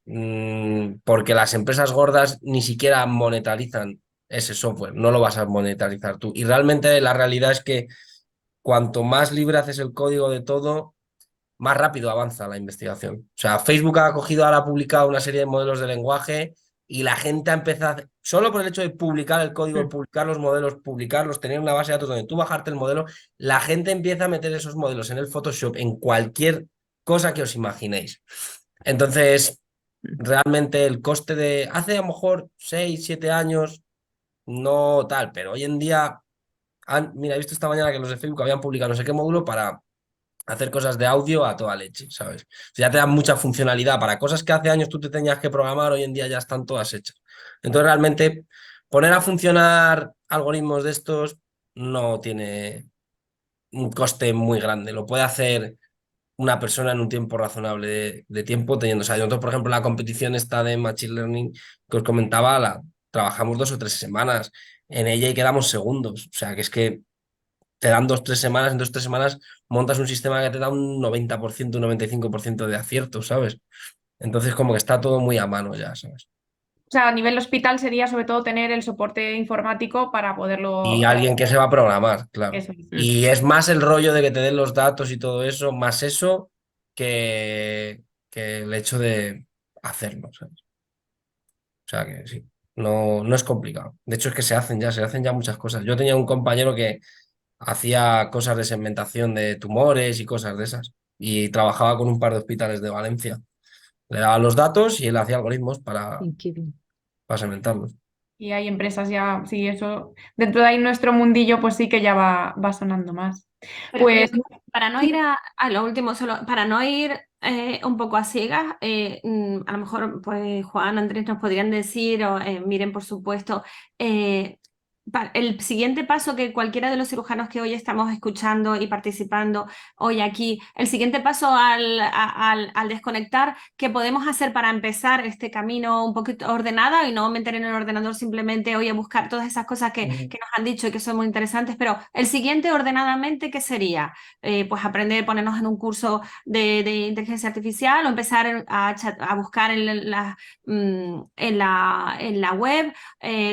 porque las empresas gordas ni siquiera monetarizan ese software, no lo vas a monetarizar tú. Y realmente la realidad es que cuanto más libre haces el código de todo, más rápido avanza la investigación. O sea, Facebook ahora ha publicado una serie de modelos de lenguaje y la gente ha empezado, solo por el hecho de publicar el código, publicar los modelos, publicarlos, tener una base de datos donde tú bajarte el modelo, la gente empieza a meter esos modelos en el Photoshop, en cualquier cosa que os imaginéis. Entonces, realmente el coste de hace a lo mejor 6, 7 años, no tal, pero hoy en día, mira, he visto esta mañana que los de Facebook habían publicado no sé qué módulo para hacer cosas de audio a toda leche, ¿sabes? O sea, ya te dan mucha funcionalidad para cosas que hace años tú te tenías que programar, hoy en día ya están todas hechas. Entonces, realmente, poner a funcionar algoritmos de estos no tiene un coste muy grande. Lo puede hacer una persona en un tiempo razonable de tiempo teniendo. O sea, nosotros, por ejemplo, la competición esta de Machine Learning que os comentaba, la trabajamos 2 o 3 semanas en ella y quedamos segundos. O sea, que es que te dan 2 o 3 semanas, en 2 o 3 semanas montas un sistema que te da un 90%, un 95% de acierto, ¿sabes? Entonces, como que está todo muy a mano ya, ¿sabes? O sea, a nivel hospital sería sobre todo tener el soporte informático para poderlo... Y alguien que se va a programar, claro. Eso es. Y es más el rollo de que te den los datos y todo eso, más eso que el hecho de hacerlo, ¿sabes? O sea que sí, no es complicado. De hecho, es que se hacen ya muchas cosas. Yo tenía un compañero que hacía cosas de segmentación de tumores y cosas de esas. Y trabajaba con un par de hospitales de Valencia. Le daba los datos y él hacía algoritmos Qué bien. para segmentarlos. Y hay empresas ya, sí, eso, dentro de ahí nuestro mundillo, pues sí que ya va sonando más. Pero Pues para no ir a lo último, solo para no ir un poco a ciegas, a lo mejor pues Juan, Andrés nos podrían decir, o miren por supuesto, el siguiente paso que cualquiera de los cirujanos que hoy estamos escuchando y participando hoy aquí, el siguiente paso al desconectar, ¿qué podemos hacer para empezar este camino un poquito ordenado y no meter en el ordenador simplemente hoy a buscar todas esas cosas que nos han dicho y que son muy interesantes? Pero el siguiente ordenadamente, ¿qué sería? Pues aprender, ponernos en un curso de inteligencia artificial o empezar a buscar en la web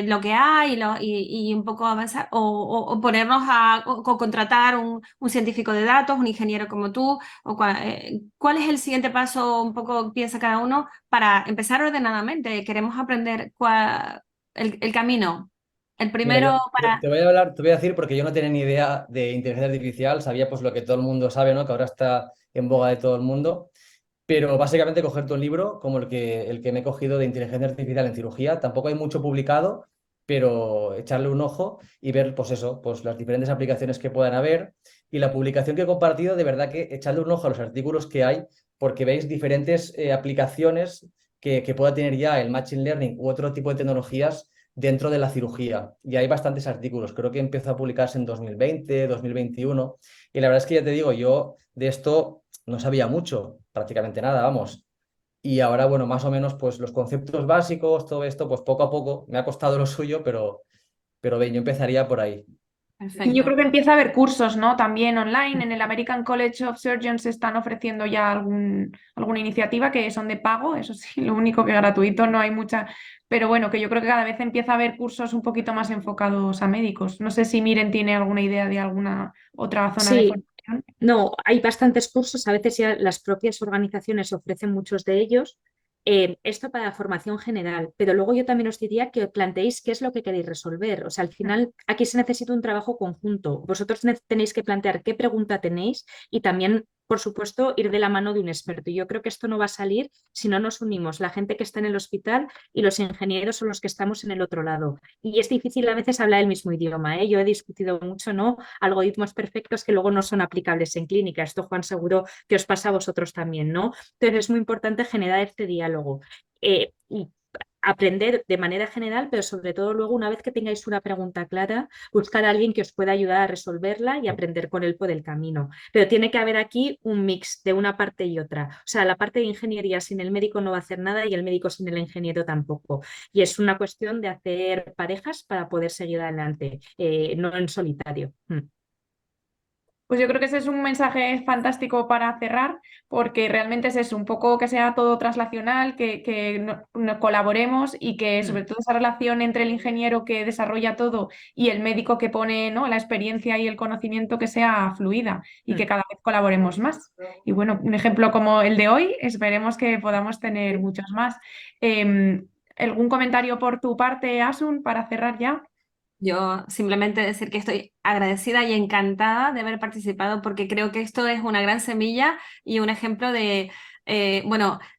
lo que hay y un poco avanzar o ponernos o contratar un científico de datos, un ingeniero como tú, ¿cuál es el siguiente paso un poco piensa cada uno para empezar ordenadamente? Queremos aprender el camino. El Mira, primero para... te voy a hablar, te voy a decir porque yo no tenía ni idea de inteligencia artificial, sabía pues lo que todo el mundo sabe, ¿no? Que ahora está en boga de todo el mundo. Pero básicamente cogerte un libro como el que me he cogido de inteligencia artificial en cirugía. Tampoco hay mucho publicado, pero echarle un ojo y ver, pues eso, pues las diferentes aplicaciones que puedan haber. Y la publicación que he compartido, de verdad que echarle un ojo a los artículos que hay, porque veis diferentes aplicaciones que pueda tener ya el Machine Learning u otro tipo de tecnologías dentro de la cirugía. Y hay bastantes artículos. Creo que empezó a publicarse en 2020, 2021. Y la verdad es que ya te digo, yo de esto no sabía mucho, prácticamente nada, vamos. Y ahora, bueno, más o menos, pues los conceptos básicos, todo esto, pues poco a poco, me ha costado lo suyo, pero bien, yo empezaría por ahí. yo Perfecto. creo que empieza a haber cursos, ¿no? También online. En el American College of Surgeons se están ofreciendo ya alguna iniciativa que son de pago, eso sí, lo único que gratuito no hay mucha. Pero bueno, que yo creo que cada vez empieza a haber cursos un poquito más enfocados a médicos. No sé si Miren tiene alguna idea de alguna otra zona de Sí, formación. no, hay bastantes cursos, a veces ya las propias organizaciones ofrecen muchos de ellos. Esto para formación general, pero luego yo también os diría que planteéis qué es lo que queréis resolver. O sea, al final aquí se necesita un trabajo conjunto. Vosotros tenéis que plantear qué pregunta tenéis y también, por supuesto, ir de la mano de un experto. Y yo creo que esto no va a salir si no nos unimos, la gente que está en el hospital y los ingenieros son los que estamos en el otro lado. Y es difícil a veces hablar el mismo idioma, ¿eh? Yo he discutido mucho, ¿no? Algoritmos perfectos que luego no son aplicables en clínica. Esto, Juan, seguro que os pasa a vosotros también, ¿no? Entonces es muy importante generar este diálogo y aprender de manera general, pero sobre todo luego, una vez que tengáis una pregunta clara, buscar a alguien que os pueda ayudar a resolverla y aprender con él por el camino. Pero tiene que haber aquí un mix de una parte y otra. O sea, la parte de ingeniería sin el médico no va a hacer nada y el médico sin el ingeniero tampoco. Y es una cuestión de hacer parejas para poder seguir adelante, no en solitario. Pues yo creo que ese es un mensaje fantástico para cerrar, porque realmente es eso, un poco que sea todo traslacional, que colaboremos y que sobre todo esa relación entre el ingeniero que desarrolla todo y el médico que pone, ¿no?, la experiencia y el conocimiento que sea fluida y que cada vez colaboremos más. Y bueno, un ejemplo como el de hoy, esperemos que podamos tener muchos más. ¿Algún comentario por tu parte, Asun, para cerrar ya? Yo simplemente decir que estoy agradecida y encantada de haber participado porque creo que esto es una gran semilla y un ejemplo de,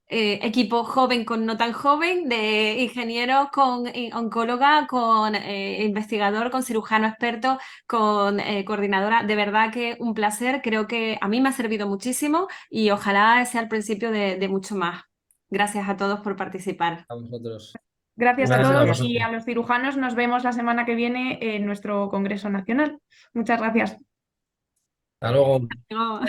equipo joven con no tan joven, de ingeniero con oncóloga, con investigador, con cirujano experto, con coordinadora. De verdad que un placer, creo que a mí me ha servido muchísimo y ojalá sea el principio de mucho más. Gracias a todos por participar. A vosotros. Gracias a Gracias a todos Gracias. y vosotros. a los cirujanos. Nos vemos la semana que viene en nuestro Congreso Nacional. Muchas gracias. Hasta luego. Luego-